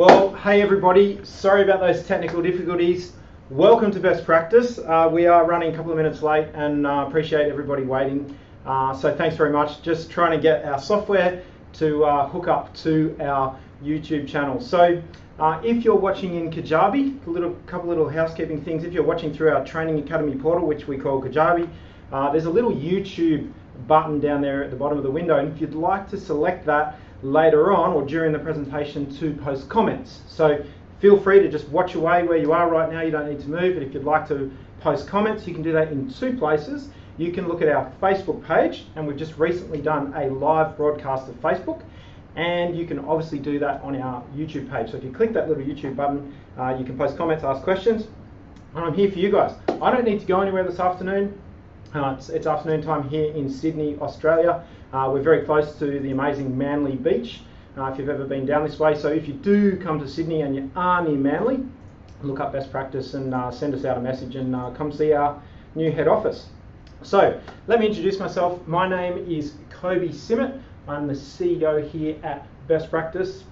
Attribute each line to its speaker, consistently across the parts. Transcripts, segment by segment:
Speaker 1: Well, hey everybody, sorry about those technical difficulties. Welcome to Best Practice. We are running a couple of minutes late and appreciate everybody waiting. So thanks very much. Just trying to get our software to hook up to our YouTube channel. So if you're watching in Kajabi, couple little housekeeping things. If you're watching through our Training Academy portal, which we call Kajabi, there's a little YouTube button down there at the bottom of the window, and if you'd like to select that later on or during the presentation to post comments. So feel free to just watch away where you are right now. You don't need to move, but if you'd like to post comments, you can do that in two places. You can look at our Facebook page, and we've just recently done a live broadcast of Facebook, and you can obviously do that on our YouTube page. So if you click that little YouTube button, you can post comments, ask questions, and I'm here for you guys. I don't need to go anywhere this afternoon. It's afternoon time here in Sydney, Australia. We're very close to the amazing Manly Beach, if you've ever been down this way. So if you do come to Sydney and you are near Manly, look up Best Practice and send us out a message and come see our new head office. So let me introduce myself. My name is Kobe Simmet. I'm the CEO here at Best Practice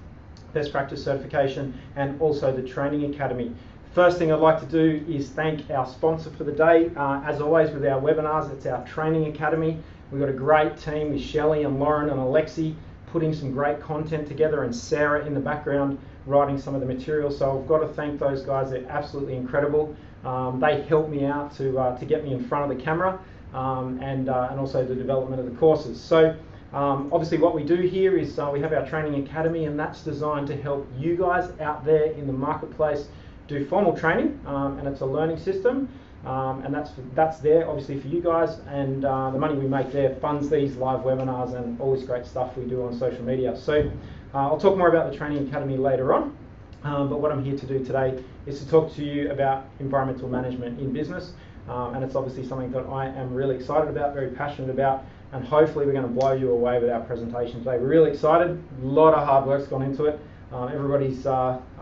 Speaker 1: Certification, and also the Training Academy. First thing I'd like to do is thank our sponsor for the day. As always with our webinars, it's our Training Academy. We've got a great team with Shelley and Lauren and Alexi putting some great content together, and Sarah in the background writing some of the material. So I've got to thank those guys. They're absolutely incredible. They helped me out to get me in front of the camera, and also the development of the courses. So obviously what we do here is we have our Training Academy, and that's designed to help you guys out there in the marketplace do formal training, and it's a learning system, and that's there obviously for you guys, and the money we make there funds these live webinars and all this great stuff we do on social media. So I'll talk more about the Training Academy later on, but what I'm here to do today is to talk to you about environmental management in business, and it's obviously something that I am really excited about, very passionate about, and hopefully we're going to blow you away with our presentation today. We're really excited. A lot of hard work's gone into it. Everybody's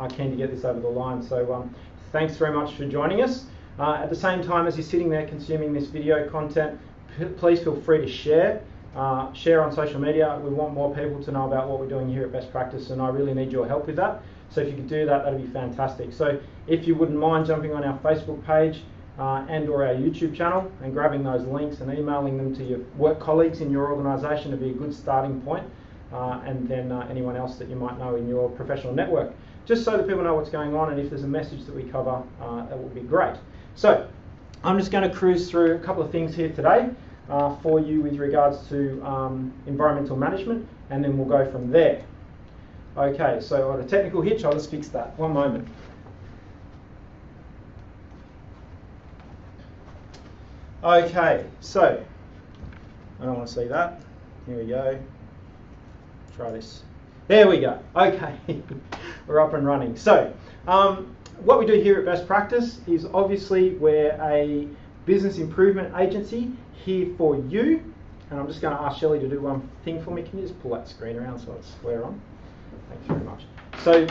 Speaker 1: keen to get this over the line, so thanks very much for joining us. At the same time, as you're sitting there consuming this video content, please feel free to share on social media. We want more people to know about what we're doing here at Best Practice, and I really need your help with that. So if you could do that, that'd be fantastic. So if you wouldn't mind jumping on our Facebook page and or our YouTube channel and grabbing those links and emailing them to your work colleagues in your organisation would be a good starting point. And then anyone else that you might know in your professional network, just so that people know what's going on, and if there's a message that we cover, that would be great. So I'm just going to cruise through a couple of things here today for you with regards to environmental management, and then we'll go from there. Okay, so on a technical hitch, I'll just fix that. One moment. Okay, so I don't want to see that. Here we go. Try this. There we go. Okay, we're up and running. So what we do here at Best Practice is obviously we're a business improvement agency here for you. And I'm just going to ask Shelley to do one thing for me. Can you just pull that screen around so it's square on? Thanks very much. So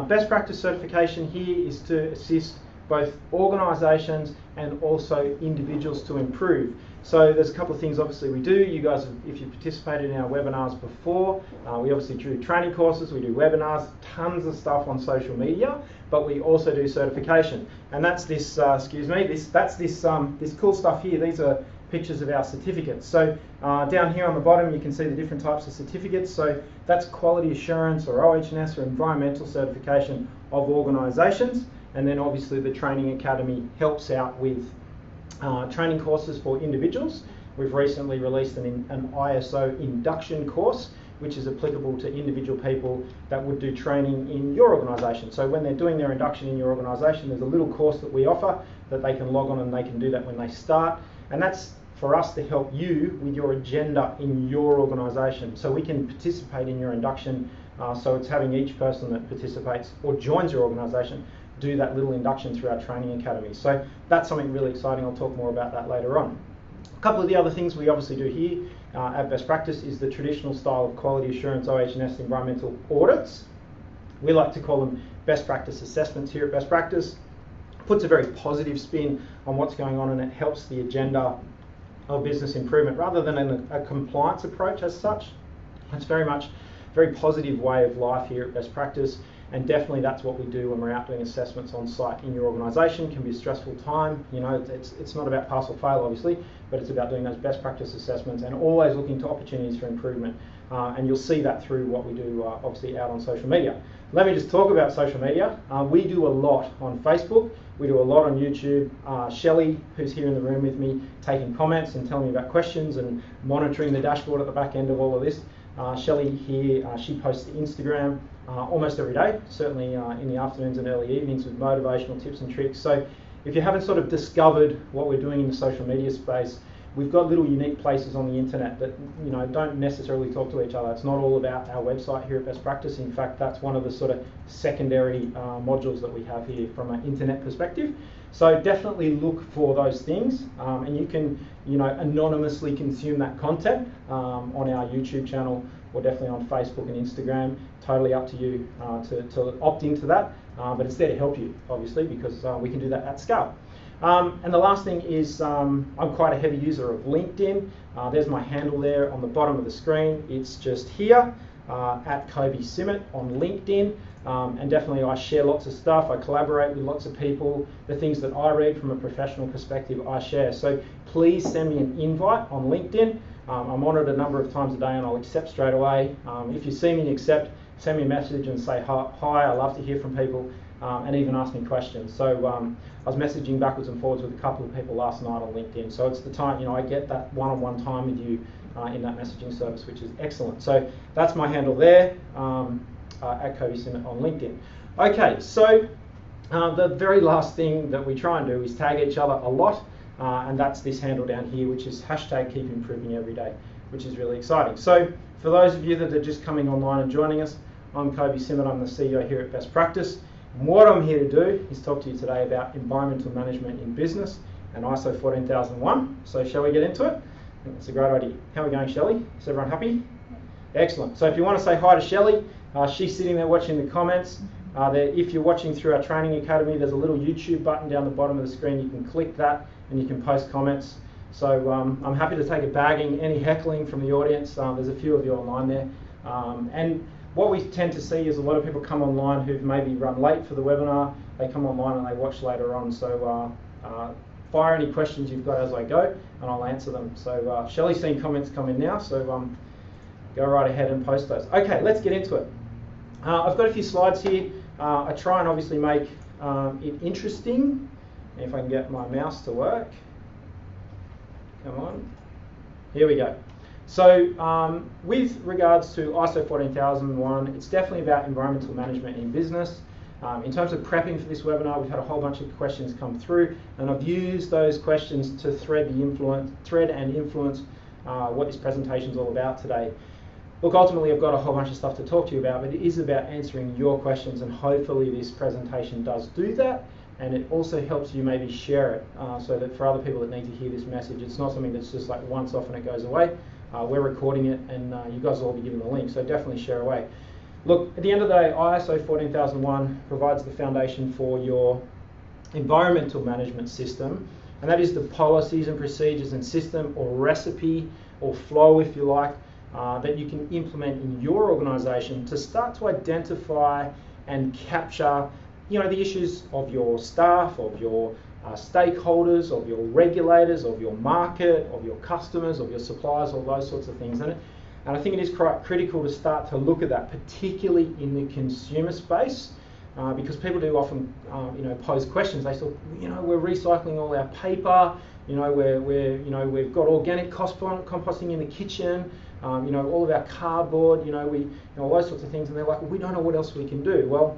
Speaker 1: Best Practice Certification here is to assist both organisations and also individuals to improve. So there's a couple of things obviously we do. You guys, if you participated in our webinars before, we obviously do training courses, we do webinars, tons of stuff on social media, but we also do certification. And that's this, this cool stuff here. These are pictures of our certificates. So down here on the bottom you can see the different types of certificates. So that's quality assurance or OH&S or environmental certification of organisations. And then obviously the Training Academy helps out with training courses for individuals. We've recently released an ISO induction course, which is applicable to individual people that would do training in your organisation. So when they're doing their induction in your organisation, there's a little course that we offer that they can log on, and they can do that when they start. And that's for us to help you with your agenda in your organisation. So we can participate in your induction. So it's having each person that participates or joins your organisation do that little induction through our Training Academy. So that's something really exciting. I'll talk more about that later on. A couple of the other things we obviously do here at Best Practice is the traditional style of quality assurance OH&S environmental audits. We like to call them best practice assessments here at Best Practice. Puts a very positive spin on what's going on, and it helps the agenda of business improvement rather than a compliance approach as such. It's very much a very positive way of life here at Best Practice. And definitely that's what we do when we're out doing assessments on site in your organisation. It can be a stressful time. You know, it's not about pass or fail, obviously, but it's about doing those best practice assessments and always looking to opportunities for improvement. And you'll see that through what we do, obviously, out on social media. Let me just talk about social media. We do a lot on Facebook. We do a lot on YouTube. Shelley, who's here in the room with me, taking comments and telling me about questions and monitoring the dashboard at the back end of all of this. Shelley here, she posts to Instagram almost every day, certainly in the afternoons and early evenings with motivational tips and tricks. So if you haven't sort of discovered what we're doing in the social media space, we've got little unique places on the internet that, you know, don't necessarily talk to each other. It's not all about our website here at Best Practice. In fact, that's one of the sort of secondary modules that we have here from an internet perspective. So definitely look for those things, and you can, you know, anonymously consume that content on our YouTube channel or definitely on Facebook and Instagram. Totally up to you to opt into that, but it's there to help you, obviously, because we can do that at scale. And the last thing is I'm quite a heavy user of LinkedIn. There's my handle there on the bottom of the screen. It's just here, at Kobe Simmet on LinkedIn. And definitely I share lots of stuff. I collaborate with lots of people. The things that I read from a professional perspective, I share. So please send me an invite on LinkedIn. I'm on it a number of times a day and I'll accept straight away. If you see me and accept, send me a message and say hi. I love to hear from people. And even ask me questions. So I was messaging backwards and forwards with a couple of people last night on LinkedIn. So it's the time, you know, I get that one-on-one time with you in that messaging service, which is excellent. So that's my handle there, at Kobe Simmet on LinkedIn. Okay, so the very last thing that we try and do is tag each other a lot, and that's this handle down here, which is hashtag keep improving every day, which is really exciting. So for those of you that are just coming online and joining us, I'm Kobe Simmet. I'm the CEO here at Best Practice. And what I'm here to do is talk to you today about environmental management in business and ISO 14001. So shall we get into it? I think that's a great idea. How are we going, Shelley? Is everyone happy? Excellent. So if you want to say hi to Shelley, she's sitting there watching the comments. If you're watching through our training academy, there's a little YouTube button down the bottom of the screen. You can click that and you can post comments. So I'm happy to take a bagging, any heckling from the audience. There's a few of you online there. And what we tend to see is a lot of people come online who've maybe run late for the webinar. They come online and they watch later on. So fire any questions you've got as I go and I'll answer them. So Shelley's seen comments come in now, so go right ahead and post those. Okay, let's get into it. I've got a few slides here. I try and obviously make it interesting. If I can get my mouse to work. Come on. Here we go. So with regards to ISO 14001, it's definitely about environmental management in business. In terms of prepping for this webinar, we've had a whole bunch of questions come through, and I've used those questions to thread and influence what this presentation is all about today. Look, ultimately I've got a whole bunch of stuff to talk to you about, but it is about answering your questions, and hopefully this presentation does do that. And it also helps you maybe share it so that for other people that need to hear this message, it's not something that's just like once off and it goes away. We're recording it and you guys will all be given the link, so definitely share away. Look, at the end of the day, ISO 14001 provides the foundation for your environmental management system, and that is the policies and procedures and system or recipe or flow, if you like, that you can implement in your organisation to start to identify and capture, you know, the issues of your staff, of your stakeholders, of your regulators, of your market, of your customers, of your suppliers, all those sorts of things. And I think it is quite critical to start to look at that, particularly in the consumer space, because people do often, pose questions. They say, we're recycling all our paper. We've got organic composting in the kitchen. All of our cardboard. All those sorts of things. And they're like, well, we don't know what else we can do. Well,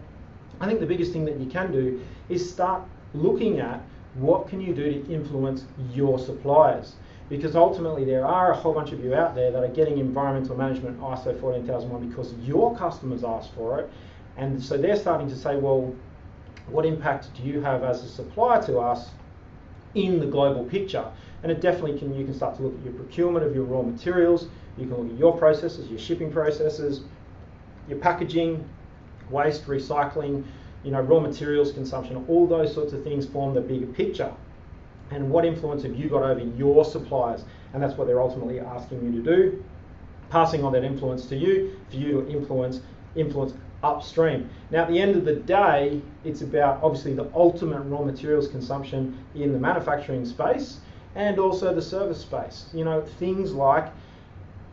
Speaker 1: I think the biggest thing that you can do is start looking at what can you do to influence your suppliers, because ultimately there are a whole bunch of you out there that are getting environmental management ISO 14001 because your customers asked for it, and so they're starting to say, well, what impact do you have as a supplier to us in the global picture? And it definitely you can start to look at your procurement of your raw materials, you can look at your processes, your shipping processes, your packaging, waste, recycling, raw materials consumption, all those sorts of things form the bigger picture. And what influence have you got over your suppliers? And that's what they're ultimately asking you to do, passing on that influence to you, for you to influence upstream. Now at the end of the day, it's about obviously the ultimate raw materials consumption in the manufacturing space and also the service space. You know, things like,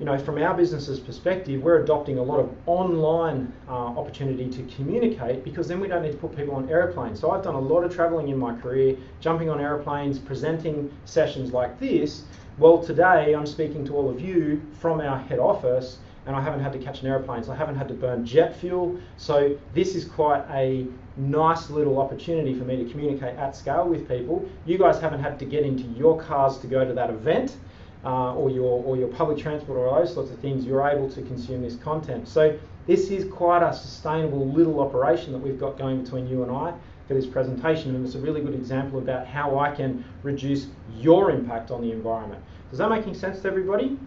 Speaker 1: you know, from our business's perspective, we're adopting a lot of online opportunity to communicate, because then we don't need to put people on airplanes. So I've done a lot of traveling in my career, jumping on airplanes, presenting sessions like this. Well, today I'm speaking to all of you from our head office, and I haven't had to catch an airplane, so I haven't had to burn jet fuel. So this is quite a nice little opportunity for me to communicate at scale with people. You guys haven't had to get into your cars to go to that event. Or your public transport or those sorts of things. You're able to consume this content. So this is quite a sustainable little operation that we've got going between you and I for this presentation, and it's a really good example about how I can reduce your impact on the environment. Does that make sense to everybody?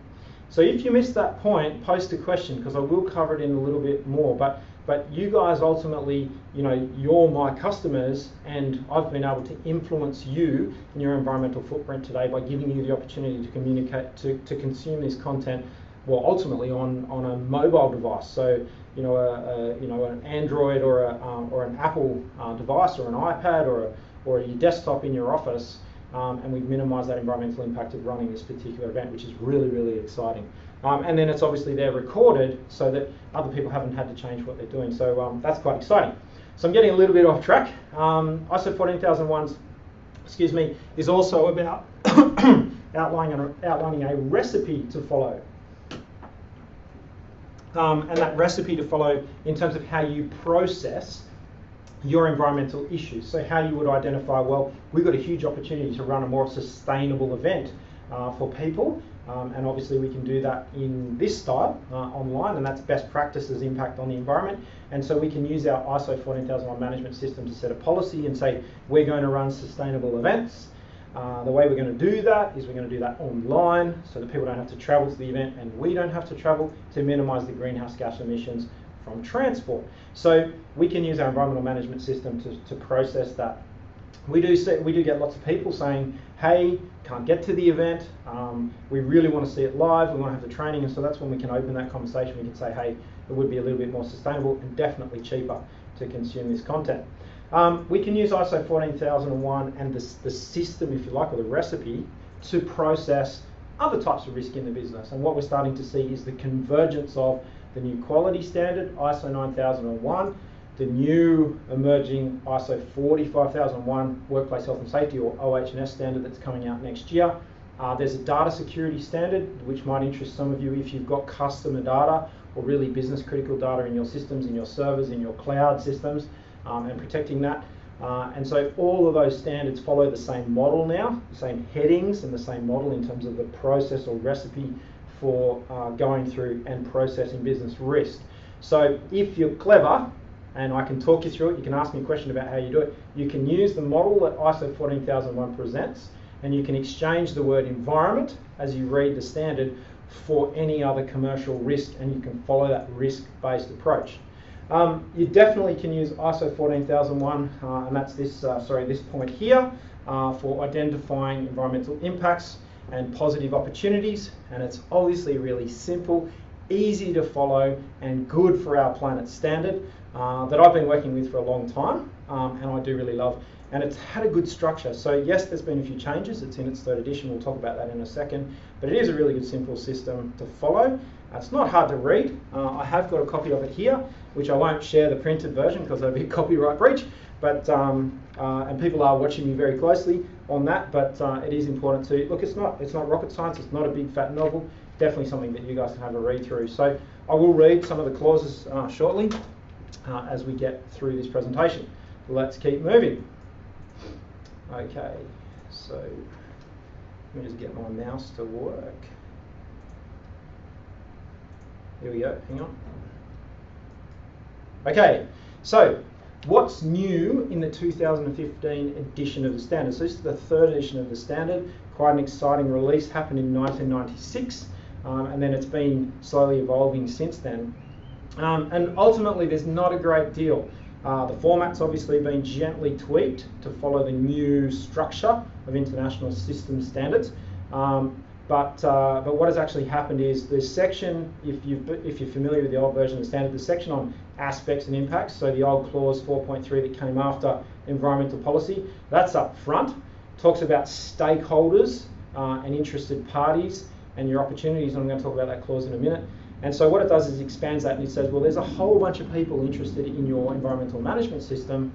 Speaker 1: So if you missed that point, post a question, because I will cover it in a little bit more. But you guys ultimately, you know, you're my customers, and I've been able to influence you in your environmental footprint today by giving you the opportunity to communicate, to consume this content, well, ultimately on a mobile device. So, you know, an Android or an Apple device, or an iPad, or your desktop in your office. And we've minimised that environmental impact of running this particular event, which is really, really exciting. And then it's obviously they're recorded so that other people haven't had to change what they're doing. So that's quite exciting. So I'm getting a little bit off track. ISO 14001, excuse me, is also about outlining a recipe to follow. And that recipe to follow in terms of how you process your environmental issues. So how you would identify, well, we've got a huge opportunity to run a more sustainable event for people, and obviously we can do that in this style online, and that's best practices impact on the environment. And so we can use our ISO 14001 management system to set a policy and say we're going to run sustainable events. The way we're going to do that is we're going to do that online, so that people don't have to travel to the event and we don't have to travel, to minimise the greenhouse gas emissions from transport. So we can use our environmental management system to process that. We do get lots of people saying, hey, can't get to the event, we really want to see it live, we want to have the training, and so that's when we can open that conversation. We can say, hey, it would be a little bit more sustainable and definitely cheaper to consume this content. We can use ISO 14001 and the system, if you like, or the recipe, to process other types of risk in the business. And what we're starting to see is the convergence of the new quality standard, ISO 9001, the new emerging ISO 45001 Workplace Health and Safety, or OH&S standard, that's coming out next year. There's a data security standard, which might interest some of you if you've got customer data or really business critical data in your systems, in your servers, in your cloud systems, and protecting that. And so all of those standards follow the same model now, the same headings and the same model in terms of the process or recipe for going through and processing business risk. So if you're clever, and I can talk you through it, you can ask me a question about how you do it, you can use the model that ISO 14001 presents, and you can exchange the word environment as you read the standard for any other commercial risk, and you can follow that risk-based approach. You definitely can use ISO 14001, and that's this point here, for identifying environmental impacts and positive opportunities, and it's obviously really simple, easy to follow, and good for our planet standard that I've been working with for a long time, and I do really love. And it's had a good structure. So yes, there's been a few changes. It's in its 3rd edition. We'll talk about that in a second. But it is a really good, simple system to follow. It's not hard to read. I have got a copy of it here, which I won't share the printed version because that'd be a copyright breach. But and people are watching me very closely on that. But it is important to look. It's not rocket science. It's not a big fat novel. Definitely something that you guys can have a read through. So I will read some of the clauses shortly as we get through this presentation. Let's keep moving. Okay, so let me just get my mouse to work. Here we go, hang on. Okay, so what's new in the 2015 edition of the standard? So this is the 3rd edition of the standard. Quite an exciting release, happened in 1996, and then it's been slowly evolving since then. And ultimately there's not a great deal. The format's obviously been gently tweaked to follow the new structure of international system standards. But what has actually happened is the section, if you're familiar with the old version of the standard, the section on aspects and impacts, so the old clause 4.3 that came after environmental policy, that's up front, talks about stakeholders and interested parties and your opportunities, and I'm going to talk about that clause in a minute. And so what it does is it expands that, and it says, well, there's a whole bunch of people interested in your environmental management system.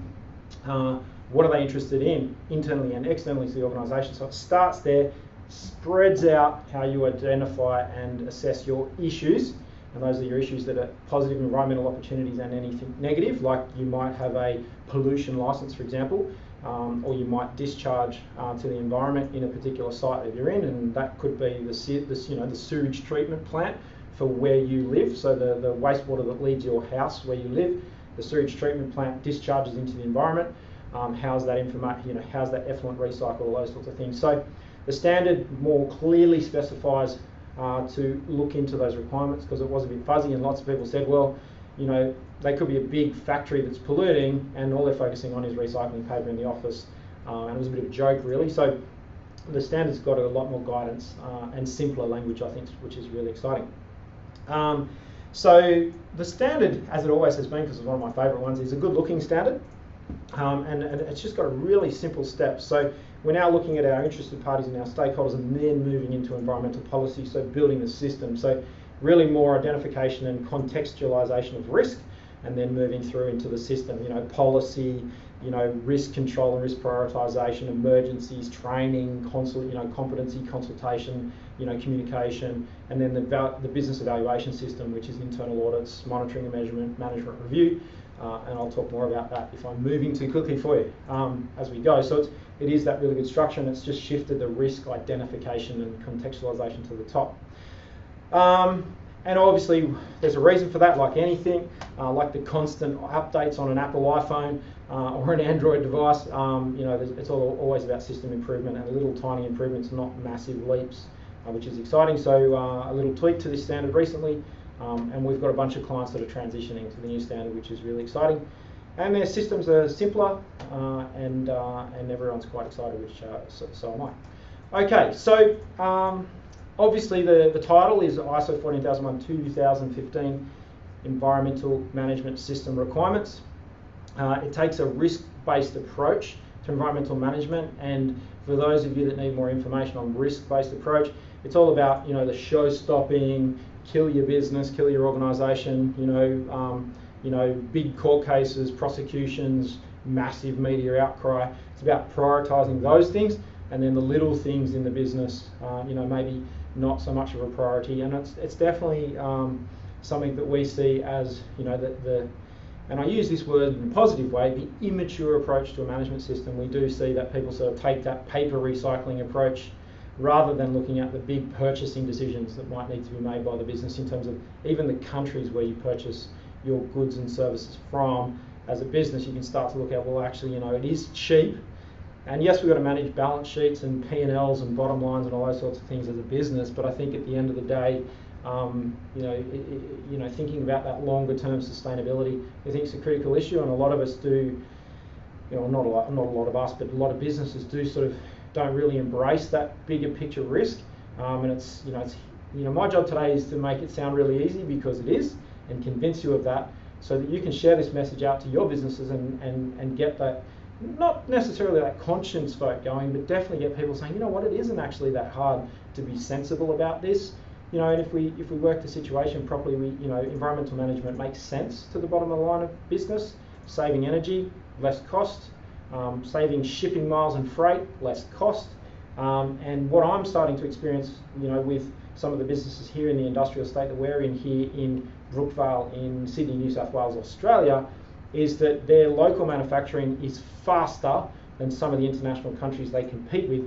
Speaker 1: What are they interested in internally and externally to the organisation? So it starts there, spreads out how you identify and assess your issues, and those are your issues that are positive environmental opportunities and anything negative, like you might have a pollution licence, for example, or you might discharge to the environment in a particular site that you're in, and that could be the sewage treatment plant for where you live, so the wastewater that leaves your house where you live, the sewage treatment plant discharges into the environment. How's that how's that effluent recycle, all those sorts of things. So the standard more clearly specifies to look into those requirements, because it was a bit fuzzy, and lots of people said, well, they could be a big factory that's polluting and all they're focusing on is recycling paper in the office, and it was a bit of a joke, really. So the standard's got a lot more guidance and simpler language, I think, which is really exciting. So the standard, as it always has been, because it's one of my favourite ones, is a good looking standard, and it's just got a really simple steps. So we're now looking at our interested parties and our stakeholders, and then moving into environmental policy, so building the system. So really more identification and contextualisation of risk, and then moving through into the system, policy, risk control and risk prioritisation, emergencies, training, competency, consultation, communication, and then the business evaluation system, which is internal audits, monitoring and measurement, management review, and I'll talk more about that if I'm moving too quickly for you as we go. So it is that really good structure, and it's just shifted the risk identification and contextualisation to the top. And obviously there's a reason for that, like anything, like the constant updates on an Apple iPhone or an Android device. It's always about system improvement and little tiny improvements, not massive leaps, which is exciting. So a little tweak to this standard recently, and we've got a bunch of clients that are transitioning to the new standard, which is really exciting. And their systems are simpler, and everyone's quite excited, which so am I. Okay, so obviously the title is ISO 14001:2015 Environmental Management System Requirements. It takes a risk-based approach to environmental management, and for those of you that need more information on risk-based approach, it's all about the show-stopping, kill your business, kill your organisation, big court cases, prosecutions, massive media outcry. It's about prioritising those things, and then the little things in the business, maybe not so much of a priority. And it's definitely something that we see as and I use this word in a positive way, the immature approach to a management system. We do see that people sort of take that paper recycling approach rather than looking at the big purchasing decisions that might need to be made by the business in terms of even the countries where you purchase your goods and services from. As a business, you can start to look at, well, actually, it is cheap. And yes, we've got to manage balance sheets and P&Ls and bottom lines and all those sorts of things as a business, but I think at the end of the day, thinking about that longer term sustainability, I think it's a critical issue, and a lot of us do, not a lot of us, but a lot of businesses do don't really embrace that bigger picture risk. And it's my job today is to make it sound really easy, because it is, and convince you of that, so that you can share this message out to your businesses and get that, not necessarily that conscience vote going, but definitely get people saying, it isn't actually that hard to be sensible about this. And if we work the situation properly, environmental management makes sense to the bottom of the line of business, saving energy, less cost, saving shipping miles and freight, less cost. And what I'm starting to experience, with some of the businesses here in the industrial estate that we're in here in Brookvale in Sydney, New South Wales, Australia, is that their local manufacturing is faster than some of the international countries they compete with.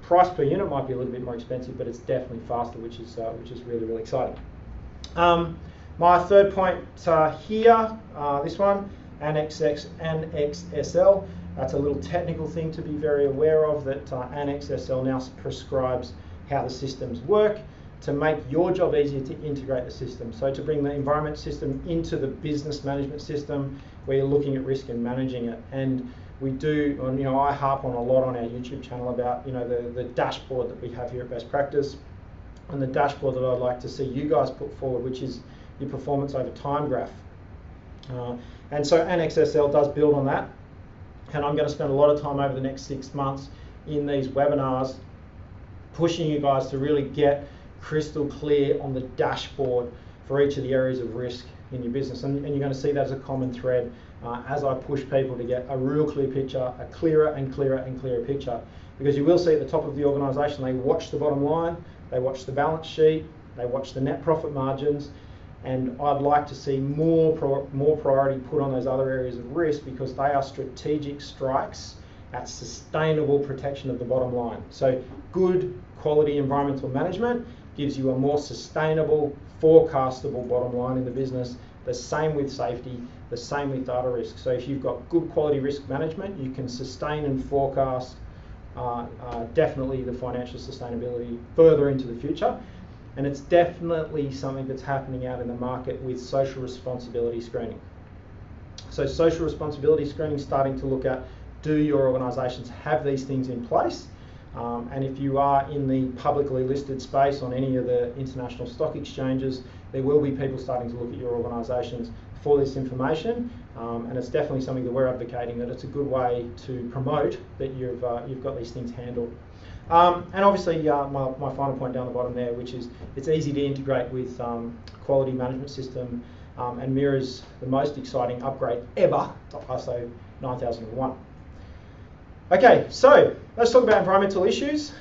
Speaker 1: Price per unit might be a little bit more expensive, but it's definitely faster, which is really, really exciting. My third point here, this one, Annex SL. That's a little technical thing to be very aware of, that Annex SL now prescribes how the systems work to make your job easier to integrate the system. So to bring the environment system into the business management system, where you're looking at risk and managing it. And we do, I harp on a lot on our YouTube channel about, the dashboard that we have here at Best Practice. and the dashboard that I'd like to see you guys put forward, which is your performance over time graph. And so AnnexSL does build on that, and I'm going to spend a lot of time over the next 6 months in these webinars pushing you guys to really get crystal clear on the dashboard for each of the areas of risk in your business, and you're going to see that as a common thread as I push people to get a real clear picture, a clearer and clearer and clearer picture, because you will see at the top of the organisation they watch the bottom line, they watch the balance sheet, they watch the net profit margins, and I'd like to see more priority put on those other areas of risk, because they are strategic strikes at sustainable protection of the bottom line. So good quality environmental management gives you a more sustainable, forecastable bottom line in the business. The same with safety, the same with data risk. So if you've got good quality risk management, you can sustain and forecast definitely the financial sustainability further into the future. And it's definitely something that's happening out in the market with social responsibility screening. So social responsibility screening is starting to look at, do your organisations have these things in place? And if you are in the publicly listed space on any of the international stock exchanges, there will be people starting to look at your organisations for this information, and it's definitely something that we're advocating, that it's a good way to promote that you've got these things handled. And obviously my final point down the bottom there, which is it's easy to integrate with quality management system, and mirrors the most exciting upgrade ever to ISO 9001. Okay, so let's talk about environmental issues.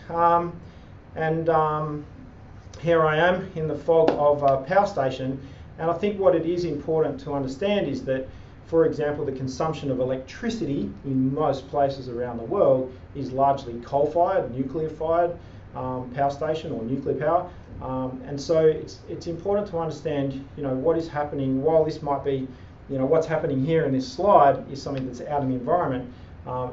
Speaker 1: Here I am in the fog of a power station, and I think what it is important to understand is that, for example, the consumption of electricity in most places around the world is largely coal-fired, nuclear-fired power station or nuclear power, and so it's important to understand, what is happening. While this might be, what's happening here in this slide is something that's out in the environment.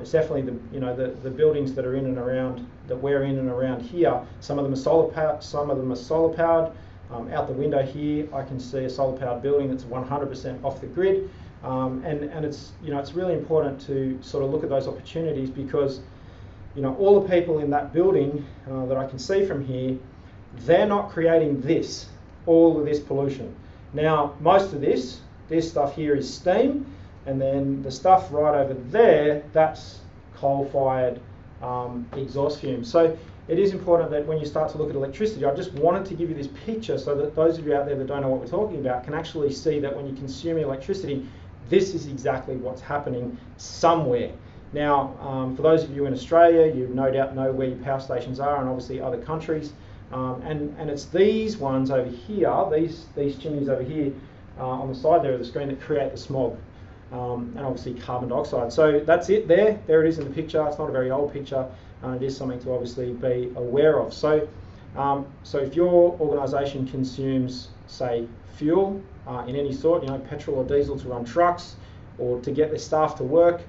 Speaker 1: It's definitely the buildings that are in and around, that we're in and around here. Some of them are solar powered. Some of them are solar powered. Out the window here, I can see a solar powered building that's 100% off the grid. And it's it's really important to sort of look at those opportunities, because all the people in that building that I can see from here, they're not creating all of this pollution. Now, most of this stuff here is steam. And then the stuff right over there, that's coal-fired exhaust fumes. So it is important that when you start to look at electricity, I just wanted to give you this picture so that those of you out there that don't know what we're talking about can actually see that when you consume electricity, this is exactly what's happening somewhere. Now, for those of you in Australia, you no doubt know where your power stations are, and obviously other countries. And it's these ones over here, these chimneys over here on the side there of the screen, that create the smog. And obviously carbon dioxide. So that's it there. There it is in the picture. It's not a very old picture. It is something to obviously be aware of. So if your organisation consumes, say, fuel in any sort, petrol or diesel to run trucks or to get their staff to work,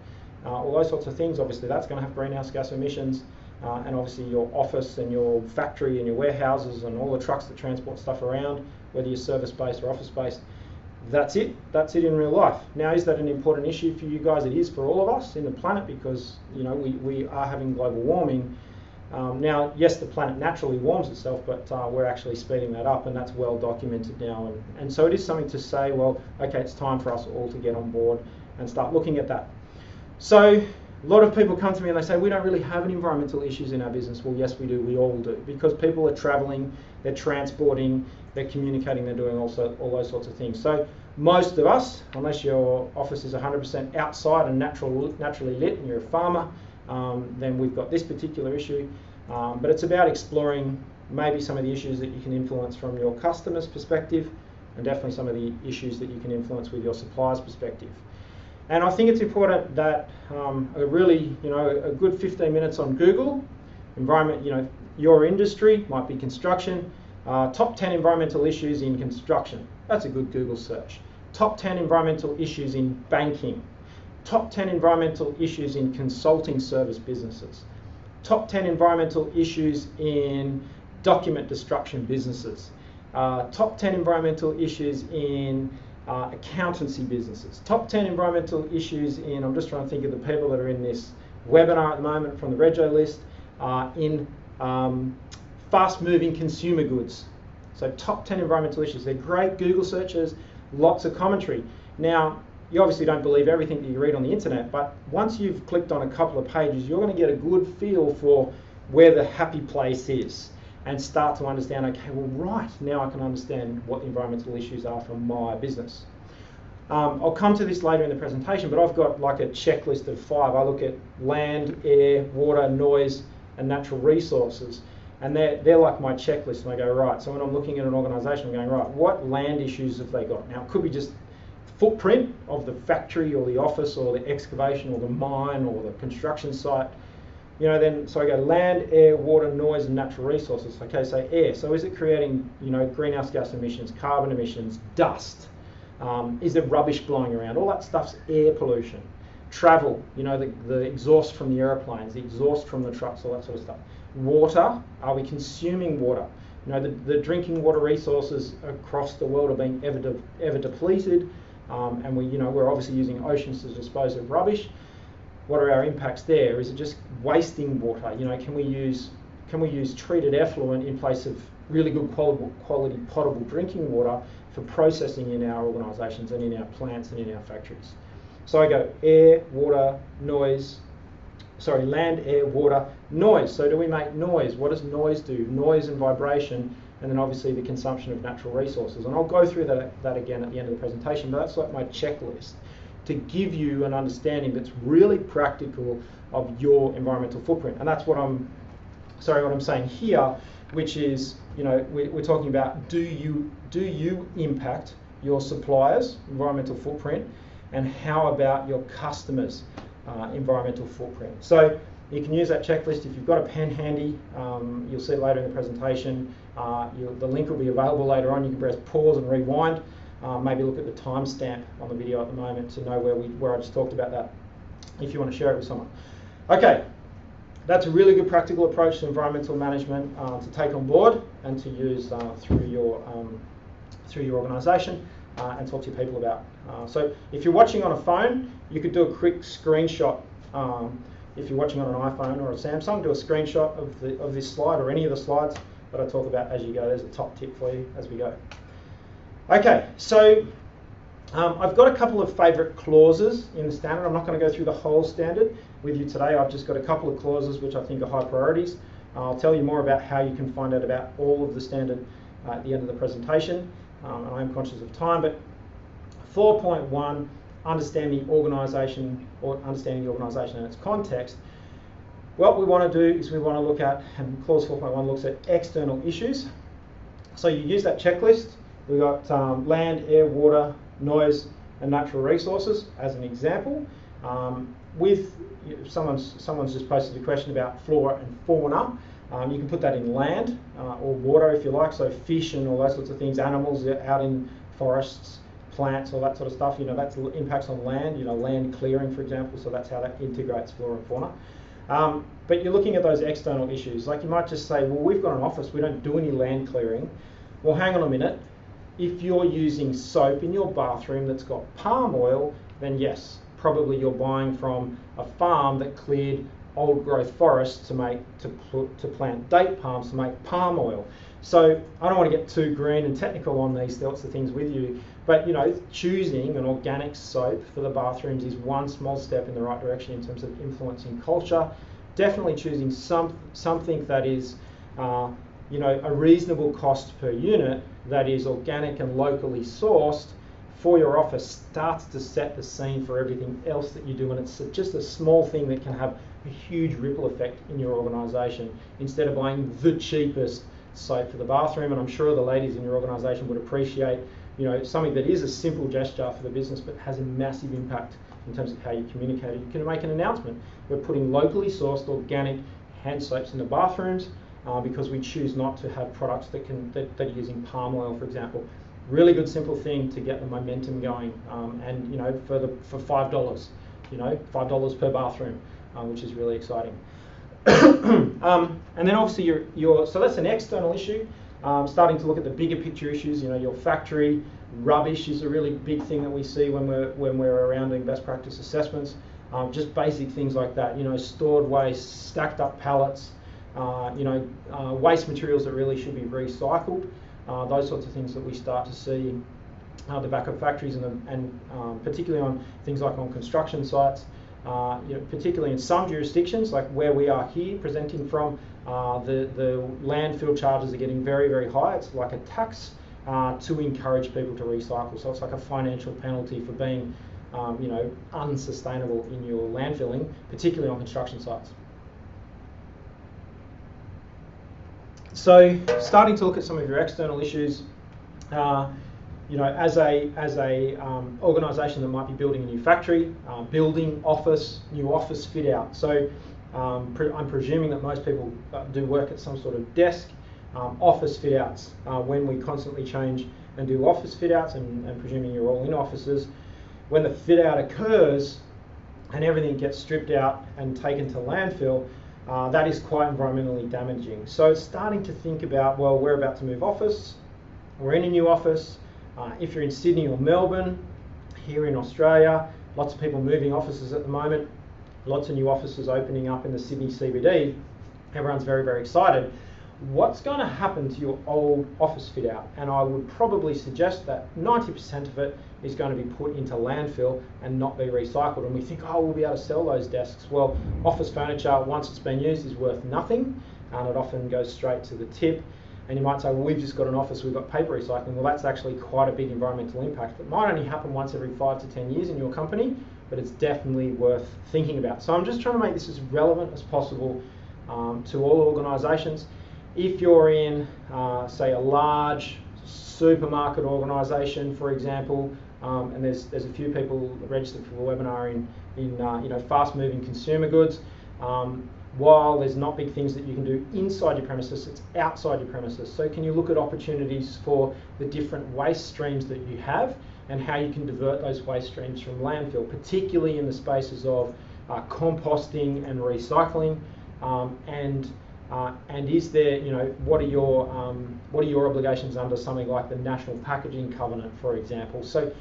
Speaker 1: all those sorts of things, obviously that's going to have greenhouse gas emissions. And obviously your office and your factory and your warehouses and all the trucks that transport stuff around, whether you're service-based or office-based, that's it in real life. Now, is that an important issue for you guys? It is for all of us in the planet, because we are having global warming. Now, yes, the planet naturally warms itself, but we're actually speeding that up, and that's well documented now. And so it is something to say, well, okay, it's time for us all to get on board and start looking at that. So a lot of people come to me and they say, we don't really have any environmental issues in our business. Well, yes, we do. We all do, because people are traveling, they're transporting, they're communicating, they're doing also all those sorts of things. So most of us, unless your office is 100% outside and naturally lit and you're a farmer, then we've got this particular issue. But it's about exploring maybe some of the issues that you can influence from your customer's perspective, and definitely some of the issues that you can influence with your supplier's perspective. And I think it's important that a good 15 minutes on Google, environment, your industry, might be construction, top 10 environmental issues in construction. That's a good Google search. Top 10 environmental issues in banking. Top 10 environmental issues in consulting service businesses. Top 10 environmental issues in document destruction businesses. Top 10 environmental issues in accountancy businesses. Top 10 environmental issues in, I'm just trying to think of the people that are in this webinar at the moment from the Rego list, in fast-moving consumer goods. So top 10 environmental issues. They're great Google searches, lots of commentary. Now, you obviously don't believe everything that you read on the internet, but once you've clicked on a couple of pages, you're going to get a good feel for where the happy place is and start to understand, okay, well, right, now I can understand what the environmental issues are for my business. I'll come to this later in the presentation, but I've got like a checklist of 5. I look at land, air, water, noise, and natural resources. And they're like my checklist, and I go, right, so when I'm looking at an organisation, I'm going, right, what land issues have they got? Now, it could be just footprint of the factory or the office or the excavation or the mine or the construction site. You know, then, so I go land, air, water, noise, and natural resources. Okay, so air. So is it creating, you know, greenhouse gas emissions, carbon emissions, dust? Is there rubbish blowing around? All that stuff's air pollution. Travel, you know, the exhaust from the aeroplanes, the exhaust from the trucks, all that sort of stuff. Water, are we consuming water? You know, the drinking water resources across the world are being ever depleted, and we're obviously using oceans to dispose of rubbish. What are our impacts there? Is it just wasting water? You know, can we use treated effluent in place of really good quality potable drinking water for processing in our organisations and in our plants and in our factories? So I go air, water, noise. Sorry, land, air, water, noise. So do we make noise? What does noise do? Noise and vibration, and then obviously the consumption of natural resources. And I'll go through that again at the end of the presentation, but that's like my checklist to give you an understanding that's really practical of your environmental footprint. And that's what I'm saying here, which is, you know, we're talking about do you impact your suppliers' environmental footprint, and how about your customers' environmental footprint. So you can use that checklist. If you've got a pen handy, you'll see it later in the presentation. The link will be available later on. You can press pause and rewind. Maybe look at the timestamp on the video at the moment to know where I just talked about that, if you want to share it with someone. Okay, that's a really good practical approach to environmental management to take on board and to use through your organisation and talk to your people about. So if you're watching on a phone, you could do a quick screenshot. If you're watching on an iPhone or a Samsung, do a screenshot of this slide or any of the slides that I talk about as you go. There's a top tip for you as we go. Okay, so I've got a couple of favourite clauses in the standard. I'm not going to go through the whole standard with you today. I've just got a couple of clauses which I think are high priorities. I'll tell you more about how you can find out about all of the standard at the end of the presentation. And I am conscious of time, but 4.1, understanding the organisation and its context. What we want to do is we want to look at, and clause 4.1 looks at external issues. So you use that checklist. We've got land, air, water, noise, and natural resources as an example. Someone's just posted a question about flora and fauna. You can put that in land or water if you like, so fish and all those sorts of things, animals out in forests, plants, all that sort of stuff. You know, that's impacts on land, you know, land clearing, for example, so that's how that integrates flora and fauna. But you're looking at those external issues. Like you might just say, well, we've got an office, we don't do any land clearing. Well, hang on a minute. If you're using soap in your bathroom that's got palm oil, then yes, probably you're buying from a farm that cleared old growth forests to plant date palms to make palm oil. So I don't want to get too green and technical on these sorts of things with you, but you know, choosing an organic soap for the bathrooms is one small step in the right direction in terms of influencing culture. Definitely choosing something that is a reasonable cost per unit that is organic and locally sourced for your office starts to set the scene for everything else that you do, and it's just a small thing that can have a huge ripple effect in your organisation instead of buying the cheapest soap for the bathroom. And I'm sure the ladies in your organisation would appreciate, you know, something that is a simple gesture for the business but has a massive impact in terms of how you communicate it. You can make an announcement. We're putting locally sourced organic hand soaps in the bathrooms because we choose not to have products that are using palm oil, for example. Really good simple thing to get the momentum going, and you know, for $5, you know, $5 per bathroom, which is really exciting. And then obviously so that's an external issue. Starting to look at the bigger picture issues. You know, your factory rubbish is a really big thing that we see when we're around doing best practice assessments. Just basic things like that. You know, stored waste, stacked up pallets. waste materials that really should be recycled, those sorts of things that we start to see the back of factories and particularly on things like on construction sites, particularly in some jurisdictions like where we are here presenting from, the landfill charges are getting very, very high. It's like a tax to encourage people to recycle. So it's like a financial penalty for being unsustainable in your landfilling, particularly on construction sites. So starting to look at some of your external issues, as a organisation that might be building a new factory, building new office fit out. So I'm presuming that most people do work at some sort of desk, office fit outs. When we constantly change and do office fit outs, and presuming you're all in offices, when the fit out occurs and everything gets stripped out and taken to landfill, that is quite environmentally damaging. So starting to think about, well, we're about to move office, we're in a new office. If you're in Sydney or Melbourne, here in Australia, lots of people moving offices at the moment, lots of new offices opening up in the Sydney CBD. Everyone's very, very excited. What's going to happen to your old office fit out? And I would probably suggest that 90% of it is going to be put into landfill and not be recycled. And we think, oh, we'll be able to sell those desks. Well, office furniture, once it's been used, is worth nothing, and it often goes straight to the tip. And you might say, well, we've just got an office, we've got paper recycling. Well, that's actually quite a big environmental impact. It might only happen once every 5 to 10 years in your company, but it's definitely worth thinking about. So I'm just trying to make this as relevant as possible to all organisations. If you're in, say, a large supermarket organisation, for example, and there's a few people registered for the webinar in fast-moving consumer goods. While there's not big things that you can do inside your premises, it's outside your premises. So can you look at opportunities for the different waste streams that you have and how you can divert those waste streams from landfill, particularly in the spaces of composting and recycling, and is there, what are your obligations under something like the National Packaging Covenant, for example? So,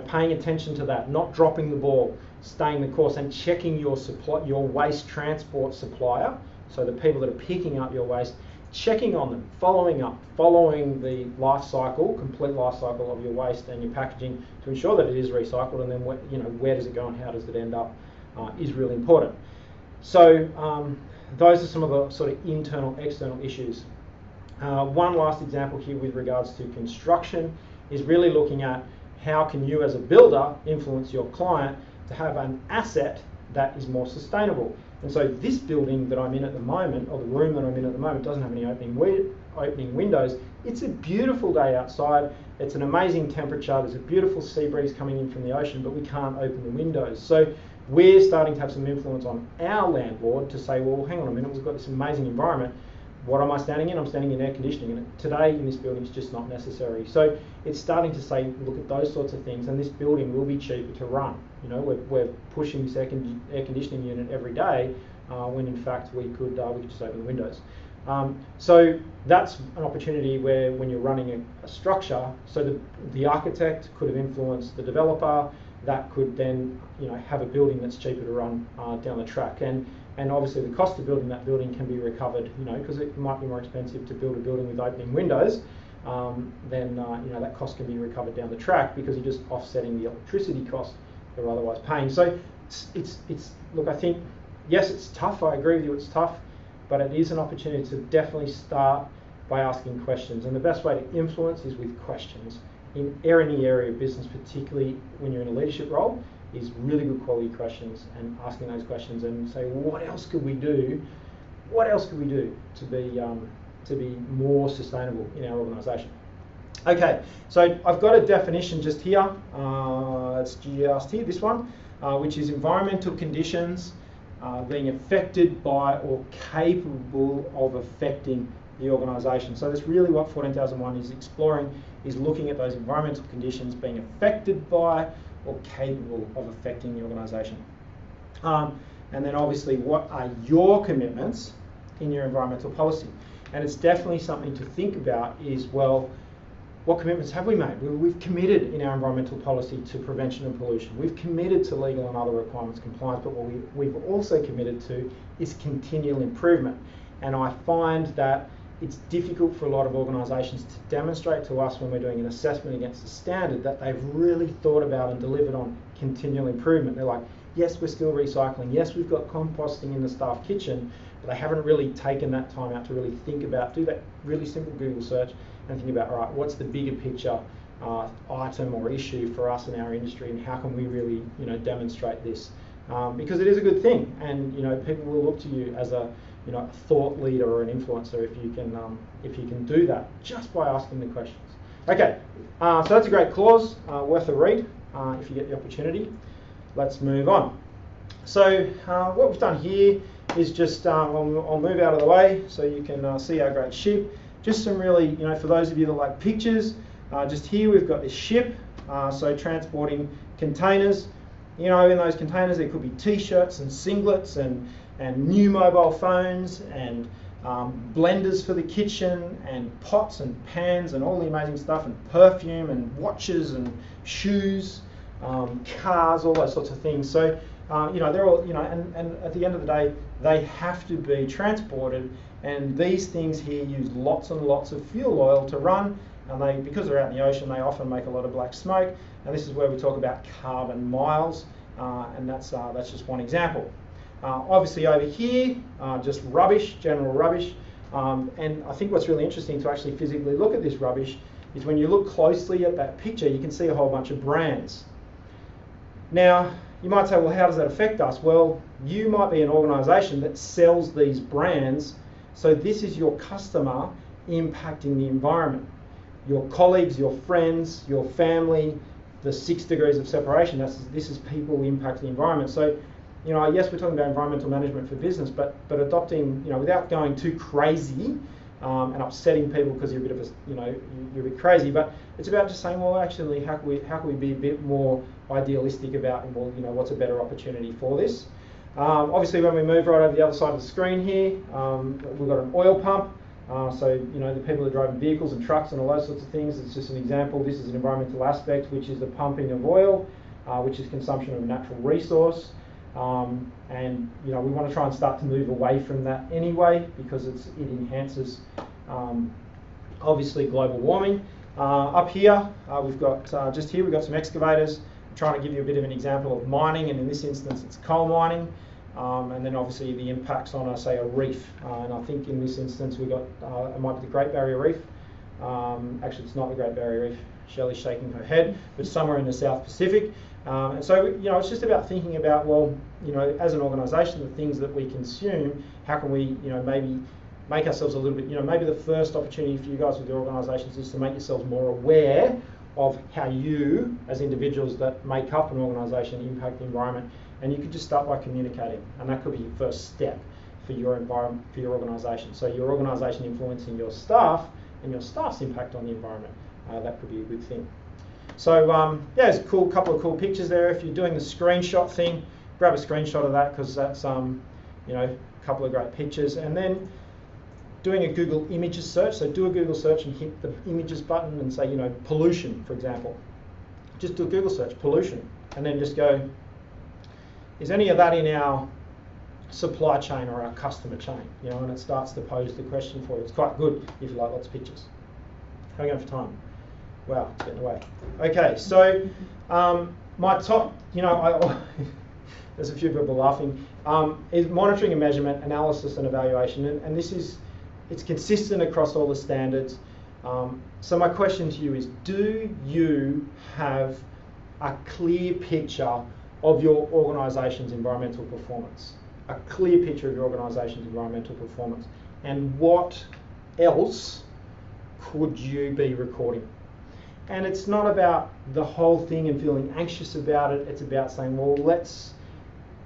Speaker 1: paying attention to that, not dropping the ball, staying the course, and checking your waste transport supplier. So the people that are picking up your waste, checking on them, following the complete life cycle of your waste and your packaging to ensure that it is recycled, and then where does it go and how does it end up is really important. So those are some of the sort of internal, external issues. One last example here with regards to construction is really looking at how can you as a builder influence your client to have an asset that is more sustainable. And so this building that I'm in at the moment, or the room that I'm in at the moment, doesn't have any opening windows. It's a beautiful day outside. It's an amazing temperature. There's a beautiful sea breeze coming in from the ocean, but we can't open the windows. So we're starting to have some influence on our landlord to say, well, hang on a minute, we've got this amazing environment. What am I standing in? I'm standing in air conditioning, and today in this building it's just not necessary. So it's starting to say, look at those sorts of things, and this building will be cheaper to run. We're pushing this air conditioning unit every day, when in fact we could just open the windows. So that's an opportunity where when you're running a structure, so the architect could have influenced the developer, that could then have a building that's cheaper to run down the track. And obviously the cost of building that building can be recovered, because it might be more expensive to build a building with opening windows, then that cost can be recovered down the track because you're just offsetting the electricity cost they're otherwise paying. So it's look, I think, yes, it's tough, I agree with you, it's tough, but it is an opportunity to definitely start by asking questions. And the best way to influence is with questions. In any area of business, particularly when you're in a leadership role, is really good quality questions, and asking those questions and say, well, what else could we do? What else could we do to be more sustainable in our organisation? Okay, so I've got a definition just here. It's just here, this one, which is environmental conditions being affected by or capable of affecting the organisation. So that's really what 14001 is exploring, is looking at those environmental conditions being affected by or capable of affecting the organisation. And then obviously, what are your commitments in your environmental policy? And it's definitely something to think about is, well, what commitments have we made? We've committed in our environmental policy to prevention and pollution. We've committed to legal and other requirements compliance, but what we've also committed to is continual improvement. And I find that it's difficult for a lot of organisations to demonstrate to us when we're doing an assessment against a standard that they've really thought about and delivered on continual improvement. They're like, yes, we're still recycling, yes, we've got composting in the staff kitchen, but they haven't really taken that time out to really think about, do that really simple Google search and think about, all right, what's the bigger picture item or issue for us in our industry, and how can we really, demonstrate this? Because it is a good thing, and people will look to you as a a thought leader or an influencer if you can do that just by asking the questions. Okay, so that's a great clause, worth a read if you get the opportunity. Let's move on. So what we've done here is just I'll move out of the way so you can see our great ship. Just some really, for those of you that like pictures, just here we've got this ship, so transporting containers. In those containers there could be t-shirts and singlets and new mobile phones and blenders for the kitchen and pots and pans and all the amazing stuff, and perfume and watches and shoes, cars, all those sorts of things. So they're all, and at the end of the day they have to be transported, and these things here use lots and lots of fuel oil to run, and because they're out in the ocean they often make a lot of black smoke, and this is where we talk about carbon miles, and that's just one example. Obviously over here, just rubbish, general rubbish, and I think what's really interesting to actually physically look at this rubbish is when you look closely at that picture you can see a whole bunch of brands. Now you might say, well, how does that affect us? Well, you might be an organisation that sells these brands, so this is your customer impacting the environment. Your colleagues, your friends, your family, the 6 degrees of separation, this is people impacting the environment. So yes, we're talking about environmental management for business, but adopting, without going too crazy and upsetting people because you're a bit of you're a bit crazy, but it's about just saying, well, actually, how can we be a bit more idealistic about, well, what's a better opportunity for this? Obviously, when we move right over the other side of the screen here, we've got an oil pump. So the people that are driving vehicles and trucks and all those sorts of things. It's just an example. This is an environmental aspect, which is the pumping of oil, which is consumption of a natural resource. And we want to try and start to move away from that anyway, because it enhances obviously global warming. Up here we've got we've got some excavators. I'm trying to give you a bit of an example of mining, and in this instance it's coal mining, and then obviously the impacts on say a reef, and I think in this instance we got it might be the Great Barrier Reef. Actually it's not the Great Barrier Reef. Shelley's shaking her head, but somewhere in the South Pacific. And so, it's just about thinking about, well, as an organisation, the things that we consume, how can we, maybe make ourselves a little bit, maybe the first opportunity for you guys with your organisations is to make yourselves more aware of how you, as individuals that make up an organisation, impact the environment, and you could just start by communicating, and that could be your first step for your environment, for your organisation. So your organisation influencing your staff and your staff's impact on the environment, that could be a good thing. So there's a couple of cool pictures there. If you're doing the screenshot thing, grab a screenshot of that, because that's a couple of great pictures. And then doing a Google Images search. So do a Google search and hit the images button and say pollution, for example. Just do a Google search, pollution, and then just go, is any of that in our supply chain or our customer chain? And it starts to pose the question for you. It's quite good if you like lots of pictures. How are we going for time? Wow, it's getting away. Okay, so my top, there's a few people laughing, is monitoring and measurement, analysis and evaluation, and it's consistent across all the standards. So my question to you is, do you have a clear picture of your organisation's environmental performance? A clear picture of your organisation's environmental performance, and what else could you be recording? And it's not about the whole thing and feeling anxious about it. It's about saying, well, let's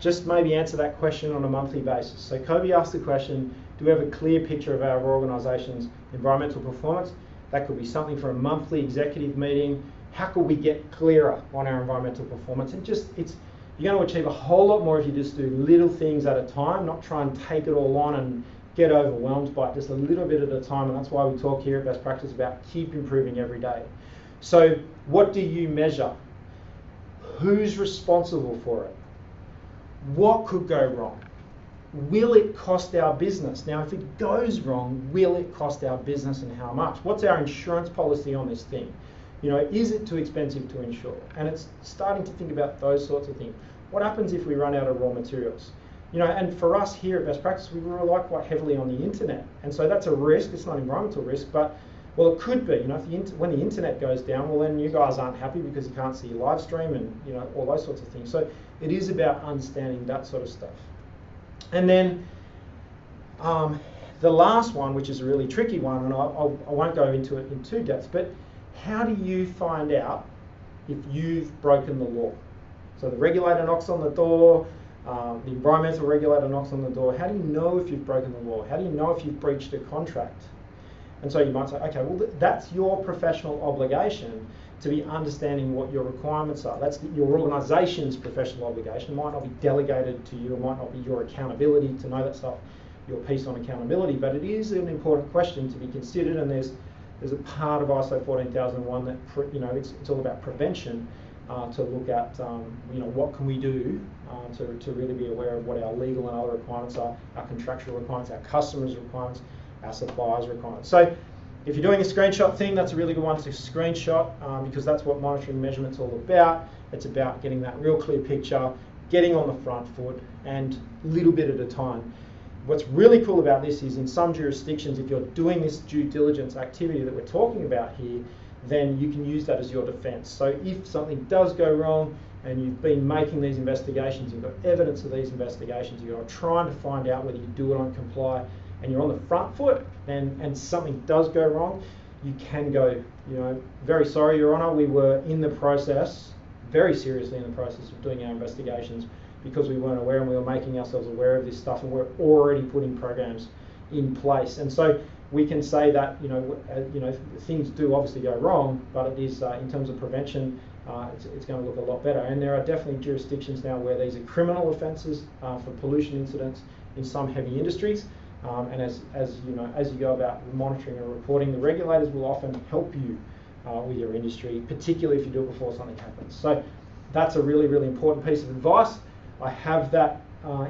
Speaker 1: just maybe answer that question on a monthly basis. So Kobe asked the question, do we have a clear picture of our organisation's environmental performance? That could be something for a monthly executive meeting. How could we get clearer on our environmental performance? And you're going to achieve a whole lot more if you just do little things at a time, not try and take it all on and get overwhelmed by it, just a little bit at a time. And that's why we talk here at Best Practice about keep improving every day. So what do you measure? Who's responsible for it? What could go wrong? will it cost our business? Now, if it goes wrong, will it cost our business and how much? What's our insurance policy on this thing? You know, is it too expensive to insure? And it's starting to think about those sorts of things. What happens if we run out of raw materials? You know, and for us here at Best Practice, we rely quite heavily on the internet. And so that's a risk. It's not an environmental risk, but, well, it could be. You know, when the internet goes down, well, then you guys aren't happy because you can't see your live stream and, you know, all those sorts of things. So it is about understanding that sort of stuff. And then the last one, which is a really tricky one, and I won't go into it in too depth, but how do you find out if you've broken the law? So the regulator knocks on the door, the environmental regulator knocks on the door. How do you know if you've broken the law? How do you know if you've breached a contract? And so you might say, okay, well, that's your professional obligation to be understanding what your requirements are. That's your organisation's professional obligation. It might not be delegated to you. It might not be your accountability to know that stuff, your piece on accountability, but it is an important question to be considered, and there's a part of ISO 14001 that, you know, it's all about prevention, to look at, you know, what can we do to really be aware of what our legal and other requirements are, our contractual requirements, our customers' requirements, our suppliers' requirements. So if you're doing a screenshot thing, that's a really good one to screenshot, because that's what monitoring measurement's all about. It's about getting that real clear picture, getting on the front foot, and a little bit at a time. What's really cool about this is in some jurisdictions, if you're doing this due diligence activity that we're talking about here, then you can use that as your defence. So if something does go wrong and you've been making these investigations, you've got evidence of these investigations, you're trying to find out whether you do it on comply, and you're on the front foot, and something does go wrong, you can go, you know, very sorry, Your Honour, we were in the process, very seriously in the process of doing our investigations because we weren't aware, and we were making ourselves aware of this stuff, and we're already putting programs in place. And so we can say that, you know, things do obviously go wrong, but it is, in terms of prevention, it's going to look a lot better. And there are definitely jurisdictions now where these are criminal offences for pollution incidents in some heavy industries. And as you know, as you go about monitoring and reporting, the regulators will often help you with your industry, particularly if you do it before something happens. So that's a really, really important piece of advice. I have that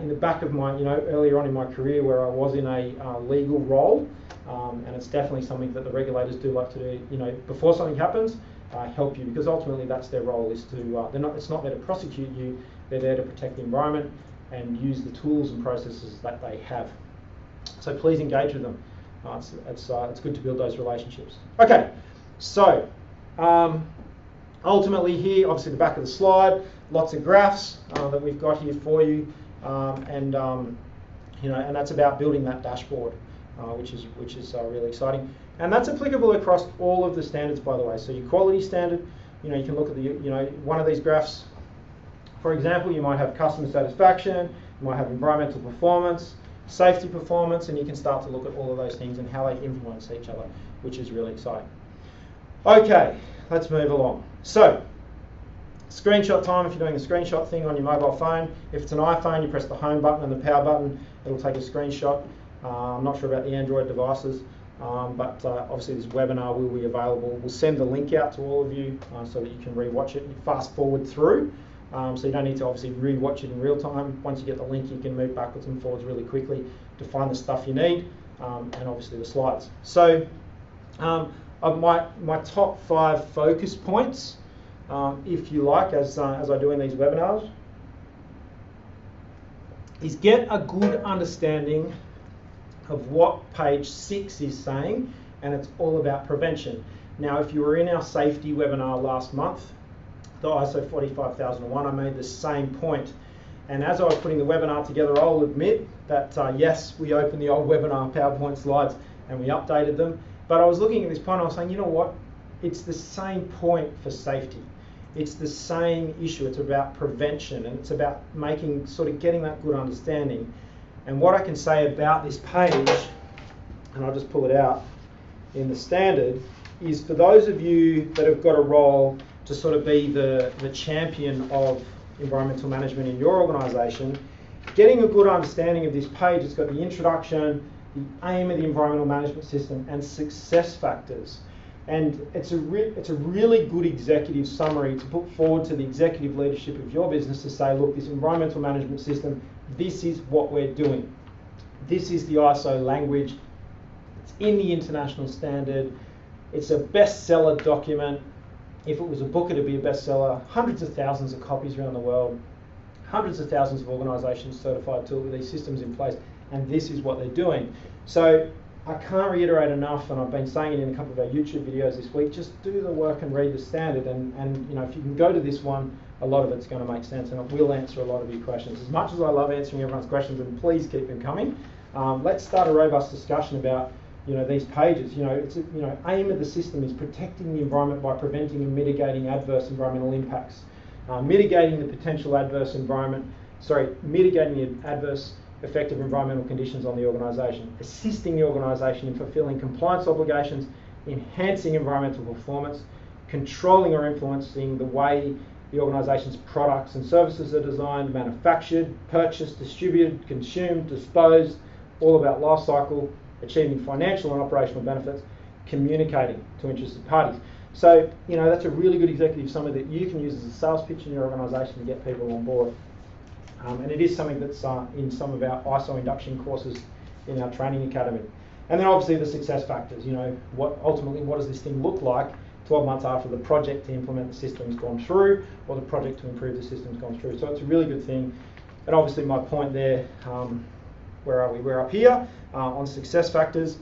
Speaker 1: in the back of my, you know, earlier on in my career where I was in a legal role, and it's definitely something that the regulators do like to do, you know, before something happens, help you, because ultimately that's their role, is to, it's not there to prosecute you, they're there to protect the environment and use the tools and processes that they have. So please engage with them. It's good to build those relationships. Okay, so ultimately here, obviously the back of the slide, lots of graphs that we've got here for you, and you know, and that's about building that dashboard, which is really exciting, and that's applicable across all of the standards, by the way. So your quality standard, you know, you can look at the, you know, one of these graphs. For example, you might have customer satisfaction, you might have environmental performance, safety performance, and you can start to look at all of those things and how they influence each other, which is really exciting. Okay, let's move along. So, screenshot time. If you're doing a screenshot thing on your mobile phone, if it's an iPhone, you press the home button and the power button, it'll take a screenshot. I'm not sure about the Android devices, but obviously this webinar will be available. We'll send the link out to all of you so that you can re-watch it. You fast forward through, so you don't need to obviously re-watch it in real time. Once you get the link, you can move backwards and forwards really quickly to find the stuff you need, and obviously the slides. So my top 5 focus points, if you like, as I do in these webinars, is get a good understanding of what page 6 is saying, and it's all about prevention. Now, if you were in our safety webinar last month, the ISO 45001, I made the same point. And as I was putting the webinar together, I'll admit that yes, we opened the old webinar PowerPoint slides and we updated them. But I was looking at this point, I was saying, you know what? It's the same point for safety. It's the same issue. It's about prevention, and it's about getting that good understanding. And what I can say about this page, and I'll just pull it out in the standard, is for those of you that have got a role to sort of be the champion of environmental management in your organisation, getting a good understanding of this page, it's got the introduction, the aim of the environmental management system, and success factors. And it's a really good executive summary to put forward to the executive leadership of your business to say, look, this environmental management system this is what we're doing. This is the ISO language. It's in the international standard. It's a bestseller document. If it was a book, it'd be a bestseller. Hundreds of thousands of copies around the world. Hundreds of thousands of organisations certified to it with these systems in place. And this is what they're doing. So I can't reiterate enough, and I've been saying it in a couple of our YouTube videos this week, just do the work and read the standard. And you know, if you can go to this one, a lot of it's going to make sense, and it will answer a lot of your questions. As much as I love answering everyone's questions, and please keep them coming, let's start a robust discussion about these pages. It's aim of the system is protecting the environment by preventing and mitigating adverse environmental impacts, mitigating the adverse effect of environmental conditions on the organisation, assisting the organisation in fulfilling compliance obligations, enhancing environmental performance, controlling or influencing the way the organisation's products and services are designed, manufactured, purchased, distributed, consumed, disposed, all about life cycle, achieving financial and operational benefits, communicating to interested parties. So, that's a really good executive summary that you can use as a sales pitch in your organisation to get people on board. And it is something that's in some of our ISO induction courses in our training academy. And then obviously the success factors. What does this thing look like 12 months after the project to implement the system's gone through, or the project to improve the system's gone through. So it's a really good thing. And obviously my point there, where are we? We're up here on success factors,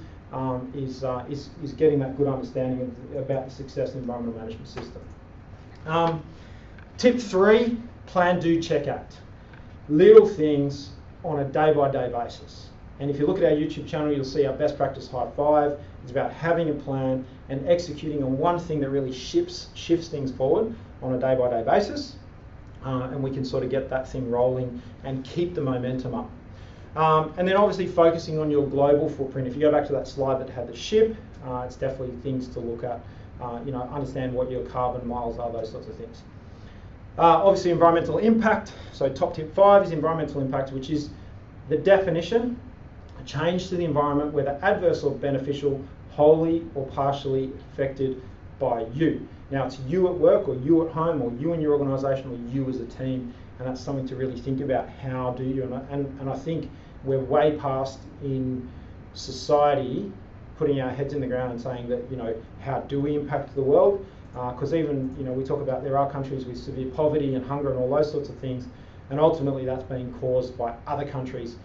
Speaker 1: is getting that good understanding about the success environmental management system. Tip 3, plan, do, check, act. Little things on a day-by-day basis. And if you look at our YouTube channel, you'll see our best practice high 5. It's about having a plan and executing on one thing that really shifts things forward on a day-by-day basis. And we can sort of get that thing rolling and keep the momentum up. And then obviously focusing on your global footprint. If you go back to that slide that had the ship, it's definitely things to look at. Understand what your carbon miles are, those sorts of things. Obviously environmental impact. So top tip 5 is environmental impact, which is the definition, a change to the environment, whether adverse or beneficial, wholly or partially affected by you. Now it's you at work, or you at home, or you in your organisation, or you as a team, and that's something to really think about. How do you? And I think we're way past in society putting our heads in the ground and saying that, how do we impact the world? Because even, we talk about there are countries with severe poverty and hunger and all those sorts of things, and ultimately that's being caused by other countries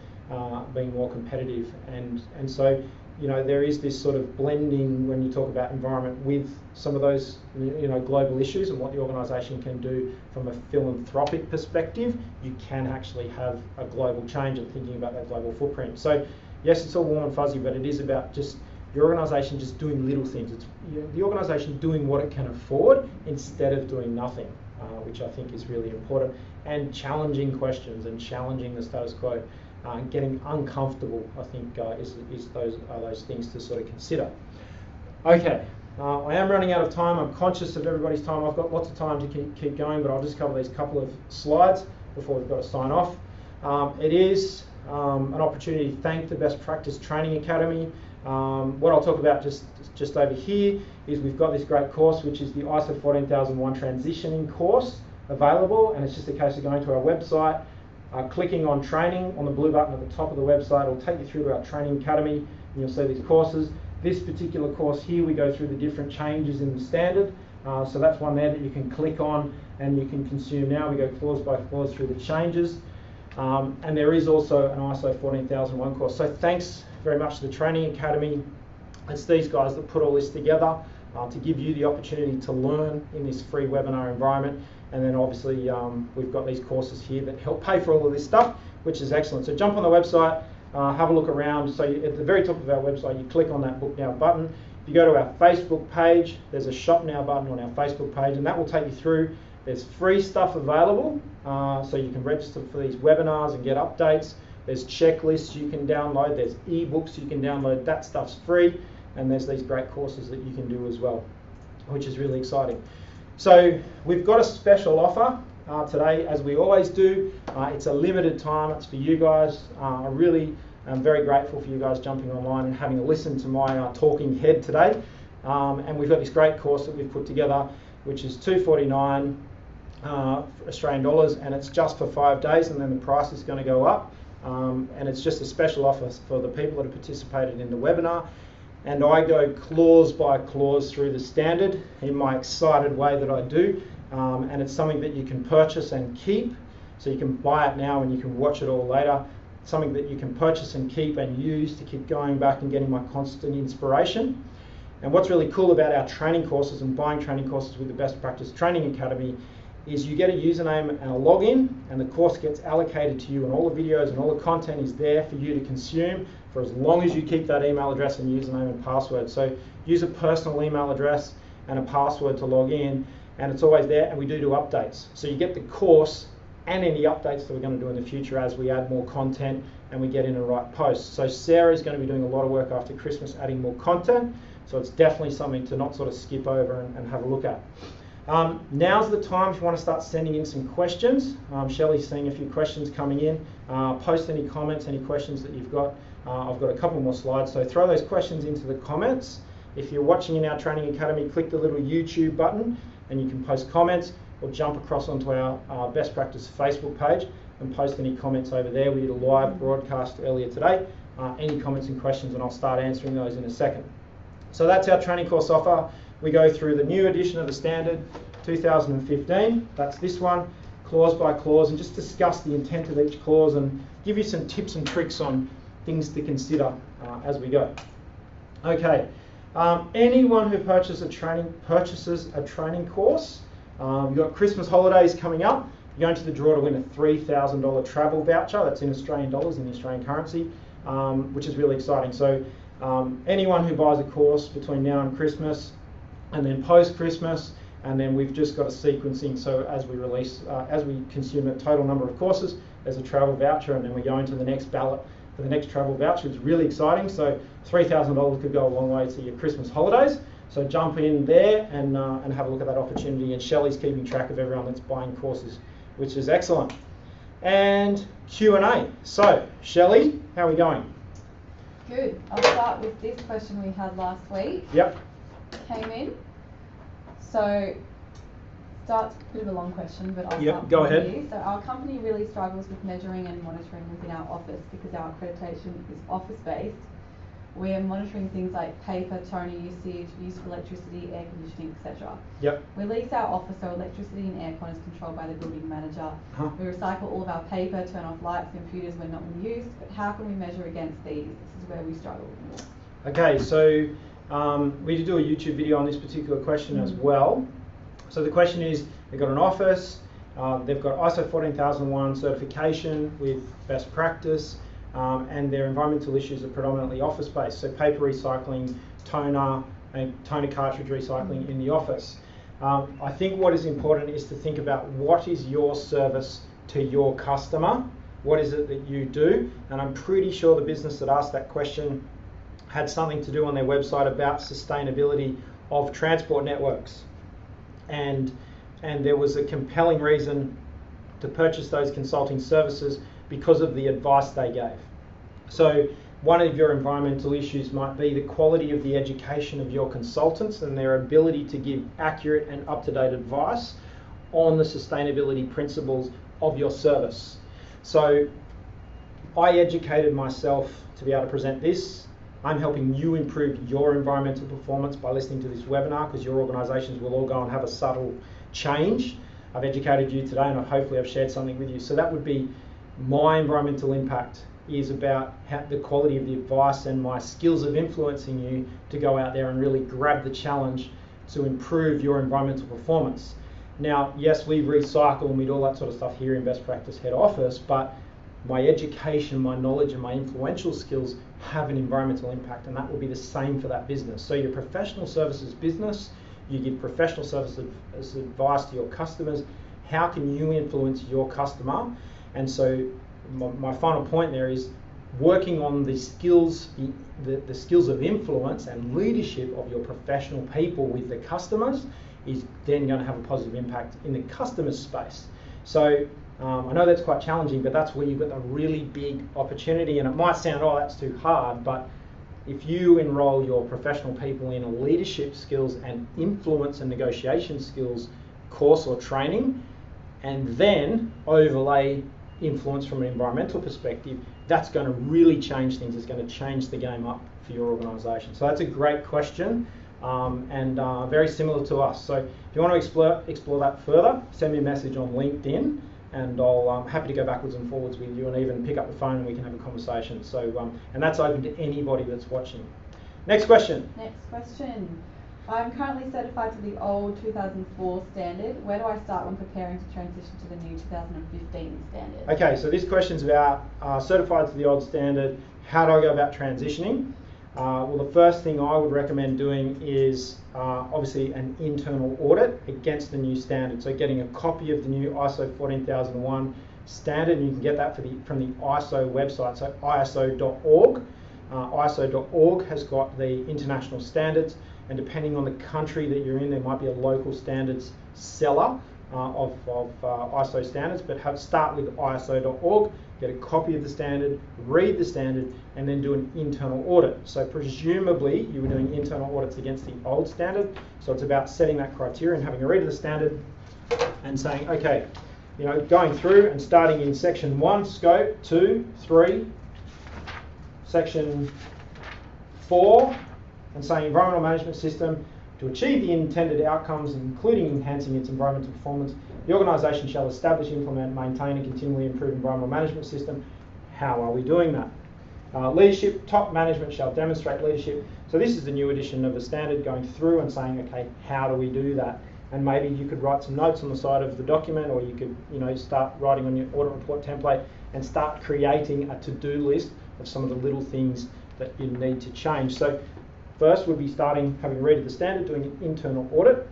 Speaker 1: being more competitive. And so, there is this sort of blending when you talk about environment with some of those, global issues and what the organisation can do from a philanthropic perspective. You can actually have a global change and thinking about that global footprint. So, yes, it's all warm and fuzzy, but it is about just your organisation just doing little things. It's the organisation doing what it can afford instead of doing nothing, which I think is really important, and challenging questions and challenging the status quo. Getting uncomfortable, I think, is those things to sort of consider. Okay, I am running out of time. I'm conscious of everybody's time. I've got lots of time to keep going, but I'll just cover these couple of slides before we've got to sign off. It is an opportunity to thank the Best Practice Training Academy. What I'll talk about just over here is we've got this great course, which is the ISO 14001 transitioning course available, and it's just a case of going to our website, clicking on training on the blue button at the top of the website. It'll take you through to our training academy, and you'll see these courses. This particular course here, we go through the different changes in the standard. So that's one there that you can click on and you can consume now. We go clause by clause through the changes. And there is also an ISO 14001 course. So thanks very much to the Training Academy. It's these guys that put all this together to give you the opportunity to learn in this free webinar environment. And then obviously we've got these courses here that help pay for all of this stuff, which is excellent. So jump on the website, have a look around. So at the very top of our website, you click on that Book Now button. If you go to our Facebook page, there's a Shop Now button on our Facebook page, and that will take you through. There's free stuff available, so you can register for these webinars and get updates. There's checklists you can download. There's ebooks you can download. That stuff's free. And there's these great courses that you can do as well, which is really exciting. So we've got a special offer today, as we always do. It's a limited time. It's for you guys. I really am very grateful for you guys jumping online and having a listen to my talking head today. And we've got this great course that we've put together, which is $249. Australian dollars, and it's just for 5 days, and then the price is going to go up. And it's just a special offer for the people that have participated in the webinar. And I go clause by clause through the standard in my excited way that I do. And it's something that you can purchase and keep. So you can buy it now and you can watch it all later. It's something that you can purchase and keep and use to keep going back and getting my constant inspiration. And what's really cool about our training courses and buying training courses with the Best Practice Training Academy is you get a username and a login, and the course gets allocated to you, and all the videos and all the content is there for you to consume for as long as you keep that email address and username and password. So use a personal email address and a password to log in, and it's always there, and we do updates. So you get the course and any updates that we're going to do in the future as we add more content and we get in the right posts. So Sarah's going to be doing a lot of work after Christmas adding more content, so it's definitely something to not sort of skip over and have a look at. Now's the time if you want to start sending in some questions. Shelley's seeing a few questions coming in. Post any comments, any questions that you've got. I've got a couple more slides, so throw those questions into the comments. If you're watching in our Training Academy, click the little YouTube button and you can post comments, or jump across onto our Best Practice Facebook page and post any comments over there. We did a live broadcast earlier today. Any comments and questions, and I'll start answering those in a second. So that's our training course offer. We go through the new edition of the standard 2015, that's this one, clause by clause, and just discuss the intent of each clause and give you some tips and tricks on things to consider as we go. Okay, anyone who purchases a training course, you've got Christmas holidays coming up, you're going to the draw to win a $3,000 travel voucher. That's in Australian dollars, in the Australian currency, which is really exciting. So anyone who buys a course between now and Christmas, and then post-Christmas, and then we've just got a sequencing, so as we release, as we consume a total number of courses, there's a travel voucher, and then we go into the next ballot for the next travel voucher. It's really exciting, so $3,000 could go a long way to your Christmas holidays, so jump in there and have a look at that opportunity, and Shelley's keeping track of everyone that's buying courses, which is excellent. And Q&A. So, Shelley, how are we going?
Speaker 2: Good. I'll start with this question we had last week.
Speaker 1: Yep.
Speaker 2: Came in. So, starts a bit of a long question, but I'll start
Speaker 1: go ahead.
Speaker 2: here. So, our company really struggles with measuring and monitoring within our office because our accreditation is office-based. We are monitoring things like paper, toner usage, use of electricity, air conditioning, etc.
Speaker 1: Yep.
Speaker 2: We lease our office, so electricity and aircon is controlled by the building manager. We recycle all of our paper, turn off lights, computers when not in use. But how can we measure against these? This is where we struggle.
Speaker 1: Okay, so we did do a YouTube video on this particular question as well. So the question is, they've got an office, they've got ISO 14001 certification with best practice, and their environmental issues are predominantly office-based, so paper recycling, toner, and toner cartridge recycling in the office. I think what is important is to think about what is your service to your customer, what is it that you do, and I'm pretty sure the business that asked that question had something to do on their website about sustainability of transport networks, and there was a compelling reason to purchase those consulting services because of the advice they gave. So one of your environmental issues might be the quality of the education of your consultants and their ability to give accurate and up-to-date advice on the sustainability principles of your service. So I educated myself to be able to present this. I'm helping you improve your environmental performance by listening to this webinar, because your organisations will all go and have a subtle change. I've educated you today, and hopefully I've shared something with you. So that would be my environmental impact, is about the quality of the advice and my skills of influencing you to go out there and really grab the challenge to improve your environmental performance. Now, yes, we recycle and we do all that sort of stuff here in Best Practice Head Office, but my education, my knowledge and my influential skills have an environmental impact, and that will be the same for that business. So your professional services business, you give professional services advice to your customers. How can you influence your customer? And so my final point there is working on the skills, the skills of influence and leadership of your professional people with the customers is then going to have a positive impact in the customer space. So I know that's quite challenging, but that's where you've got a really big opportunity, and it might sound, oh, that's too hard, but if you enroll your professional people in a leadership skills and influence and negotiation skills course or training, and then overlay influence from an environmental perspective, that's going to really change things. It's going to change the game up for your organisation. So that's a great question, and very similar to us. So if you want to explore that further, send me a message on LinkedIn, and I'm happy to go backwards and forwards with you, and even pick up the phone and we can have a conversation. So and that's open to anybody that's watching. Next question.
Speaker 2: Next question. I'm currently certified to the old 2004 standard. Where do I start when preparing to transition to the new 2015 standard?
Speaker 1: Okay, so this question's about certified to the old standard. How do I go about transitioning? Well, the first thing I would recommend doing is obviously an internal audit against the new standard. So getting a copy of the new ISO 14001 standard, and you can get that from the ISO website, so iso.org. ISO.org has got the international standards, and depending on the country that you're in, there might be a local standards seller of ISO standards, but start with ISO.org, get a copy of the standard, read the standard, and then do an internal audit. So presumably you were doing internal audits against the old standard, so it's about setting that criteria and having a read of the standard and saying, okay, going through and starting in section 1, scope, 2, 3, section 4, and saying environmental management system to achieve the intended outcomes, including enhancing its environmental performance, the organisation shall establish, implement, maintain and continually improve environmental management system. How are we doing that? Leadership, top management shall demonstrate leadership. So this is the new edition of the standard, going through and saying, okay, how do we do that? And maybe you could write some notes on the side of the document, or you could start writing on your audit report template and start creating a to-do list of some of the little things that you need to change. So first, we'll be having read the standard, doing an internal audit.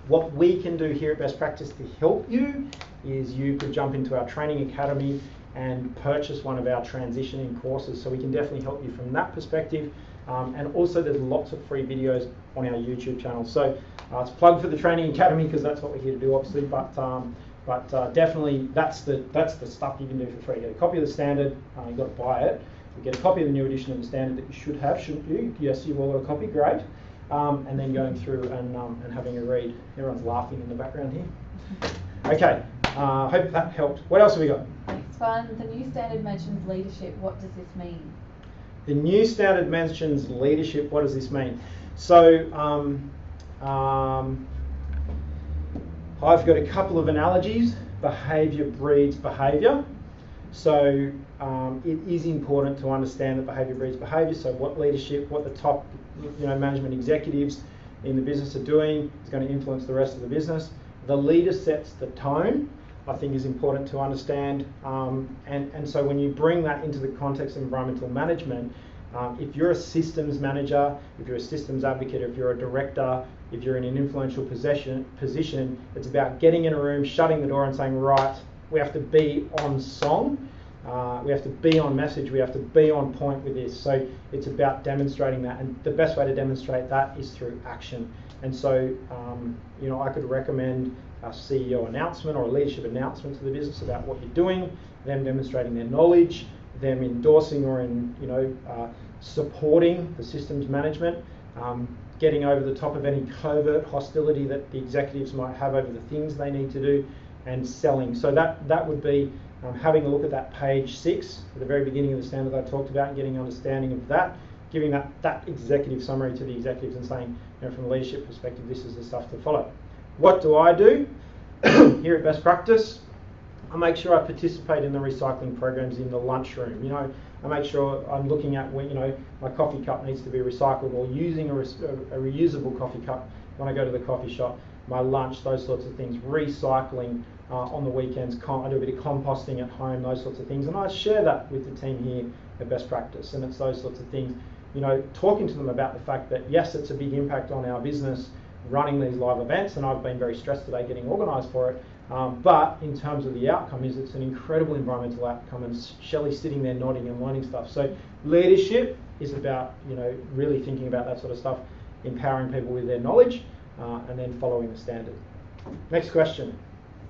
Speaker 1: What we can do here at Best Practice to help you is you could jump into our training academy and purchase one of our transitioning courses. So we can definitely help you from that perspective. And also there's lots of free videos on our YouTube channel. So it's plugged for the training academy because that's what we're here to do, obviously. But definitely that's the stuff you can do for free. Get a copy of the standard. You've got to buy it. You get a copy of the new edition of the standard that you should have, shouldn't you? Yes, you've all got a copy, great. And then going through and having a read. Everyone's laughing in the background here. Okay, hope that helped. What else have we got?
Speaker 2: Next one, the new standard mentions leadership. What does this mean?
Speaker 1: The new standard mentions leadership. What does this mean? So I've got a couple of analogies. Behaviour breeds behaviour. So it is important to understand that behaviour breeds behaviour. So what the top management executives in the business are doing is going to influence the rest of the business. The leader sets the tone, I think, is important to understand. And so when you bring that into the context of environmental management, if you're a systems manager, if you're a systems advocate, if you're a director, if you're in an influential position, it's about getting in a room, shutting the door and saying, right, we have to be on song, we have to be on message, we have to be on point with this. So it's about demonstrating that, and the best way to demonstrate that is through action. And so, I could recommend a CEO announcement or a leadership announcement to the business about what you're doing, them demonstrating their knowledge, them endorsing or supporting the systems management, getting over the top of any covert hostility that the executives might have over the things they need to do, and selling. So that would be having a look at that page 6 at the very beginning of the standard I talked about, and getting an understanding of that, giving that executive summary to the executives and saying, from a leadership perspective, this is the stuff to follow. What do I do here at Best Practice? I make sure I participate in the recycling programs in the lunchroom. I make sure I'm looking at when, my coffee cup needs to be recycled, or using a reusable coffee cup when I go to the coffee shop, my lunch, those sorts of things, recycling on the weekends, I do a bit of composting at home, those sorts of things, and I share that with the team here at Best Practice. And it's those sorts of things, talking to them about the fact that yes, it's a big impact on our business running these live events, and I've been very stressed today getting organised for it, but in terms of the outcome, it's an incredible environmental outcome, and Shelley's sitting there nodding and learning stuff. So leadership is about really thinking about that sort of stuff, empowering people with their knowledge, and then following the standard. Next question.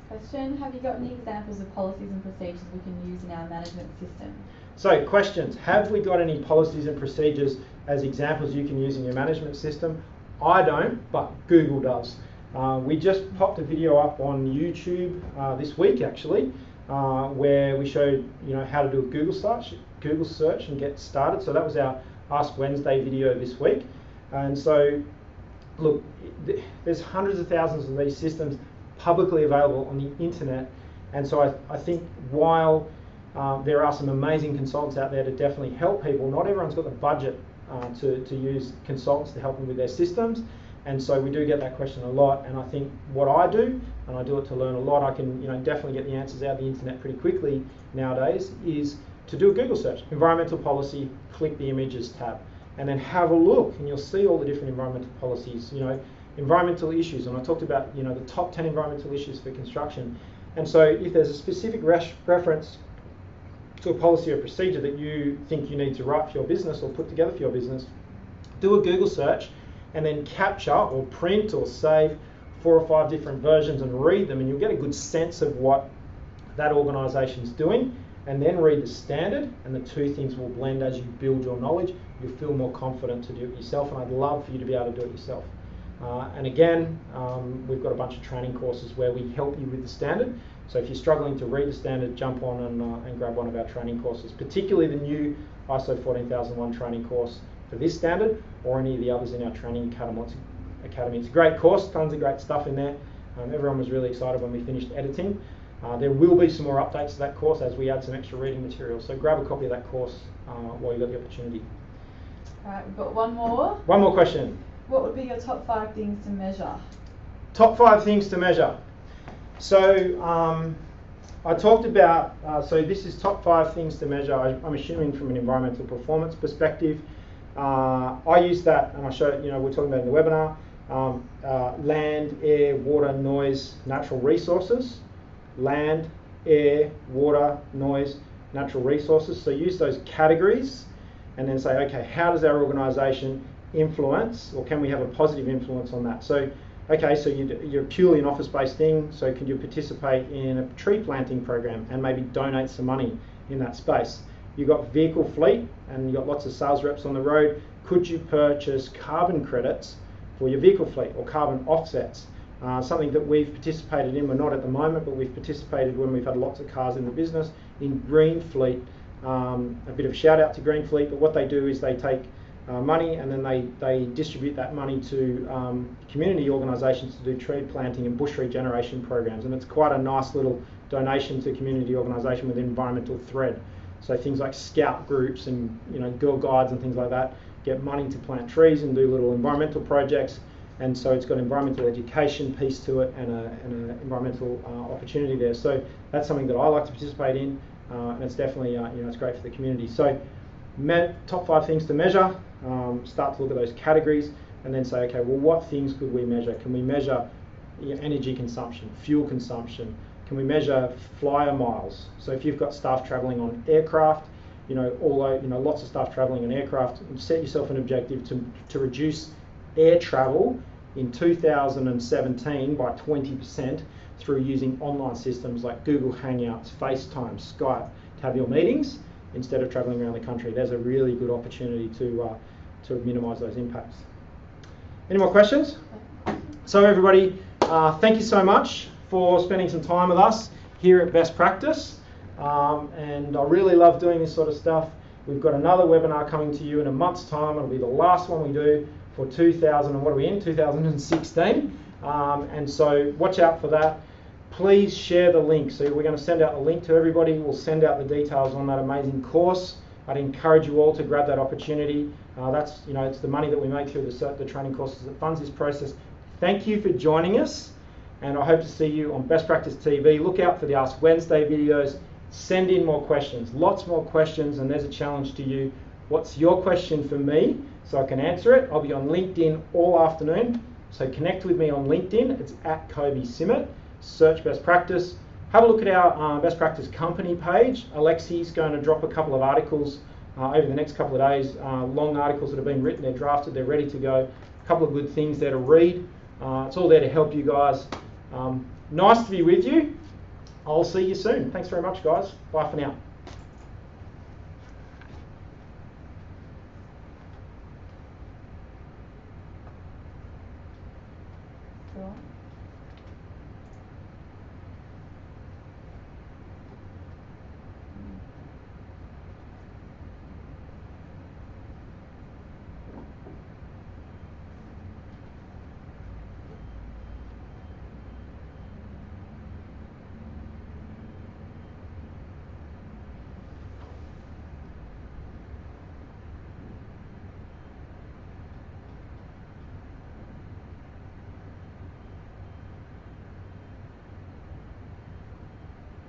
Speaker 2: Have you got any examples of policies and procedures we can use in our management system?
Speaker 1: So questions, have we got any policies and procedures as examples you can use in your management system? I don't, but Google does. We just popped a video up on YouTube this week actually, where we showed how to do a Google search and get started. So that was our Ask Wednesday video this week. And so look, there's hundreds of thousands of these systems publicly available on the internet, and so I think while there are some amazing consultants out there to definitely help people, not everyone's got the budget to use consultants to help them with their systems. And so we do get that question a lot, and I think what I do, and I do it to learn a lot, I can definitely get the answers out of the internet pretty quickly nowadays, is to do a Google search, environmental policy, click the images tab, and then have a look, and you'll see all the different environmental policies, environmental issues, and I talked about the top 10 environmental issues for construction. And so if there's a specific reference to a policy or procedure that you think you need to write for your business or put together for your business, do a Google search and then capture or print or save 4 or 5 different versions and read them, and you'll get a good sense of what that organisation's doing, and then read the standard, and the two things will blend as you build your knowledge. You'll feel more confident to do it yourself, and I'd love for you to be able to do it yourself. And again, we've got a bunch of training courses where we help you with the standard. So if you're struggling to read the standard, jump on and grab one of our training courses, particularly the new ISO 14001 training course for this standard, or any of the others in our training academy. It's a great course, tons of great stuff in there. Everyone was really excited when we finished editing. There will be some more updates to that course as we add some extra reading material. So grab a copy of that course while you've got the opportunity.
Speaker 2: All right, we've got one more.
Speaker 1: One more question.
Speaker 2: What would be your top 5 things to measure?
Speaker 1: Top 5 things to measure. So I talked about, so this is top 5 things to measure. I'm assuming from an environmental performance perspective. I use that, and I show it, we're talking about in the webinar, land, air, water, noise, natural resources. Land, air, water, noise, natural resources. So use those categories and then say, okay, how does our organisation influence, or can we have a positive influence on that? So, okay, so you're purely an office-based thing, so can you participate in a tree planting program and maybe donate some money in that space? You've got vehicle fleet and you've got lots of sales reps on the road. Could you purchase carbon credits for your vehicle fleet or carbon offsets? Something that we've participated in, we're not at the moment, but we've participated when we've had lots of cars in the business, in Green Fleet. A bit of a shout out to Green Fleet, but what they do is they take money and then they distribute that money to community organisations to do tree planting and bush regeneration programs, and it's quite a nice little donation to community organisation with an environmental thread. So things like scout groups and Girl Guides and things like that get money to plant trees and do little environmental projects. And so it's got an environmental education piece to it and an environmental opportunity there. So that's something that I like to participate in, and it's definitely it's great for the community. So top 5 things to measure. Start to look at those categories and then say, okay, well, what things could we measure? Can we measure energy consumption, fuel consumption? Can we measure flyer miles? So if you've got staff travelling on aircraft, lots of staff travelling on aircraft, set yourself an objective to reduce air travel in 2017 by 20% through using online systems like Google Hangouts, FaceTime, Skype to have your meetings instead of travelling around the country. There's a really good opportunity to minimise those impacts. Any more questions? So everybody, thank you so much for spending some time with us here at Best Practice. And I really love doing this sort of stuff. We've got another webinar coming to you in a month's time. It'll be the last one we do for 2016. And so watch out for that. Please share the link. So we're going to send out the link to everybody. We'll send out the details on that amazing course. I'd encourage you all to grab that opportunity. That's it's the money that we make through the training courses that funds this process. Thank you for joining us, and I hope to see you on Best Practice TV. Look out for the Ask Wednesday videos. Send in more questions, lots more questions, and there's a challenge to you. What's your question for me so I can answer it? I'll be on LinkedIn all afternoon, so connect with me on LinkedIn. It's @KobeSimmet. Search Best Practice. Have a look at our Best Practice company page. Alexi's going to drop a couple of articles over the next couple of days, long articles that have been written, they're drafted, they're ready to go. A couple of good things there to read. It's all there to help you guys. Nice to be with you. I'll see you soon. Thanks very much, guys. Bye for now.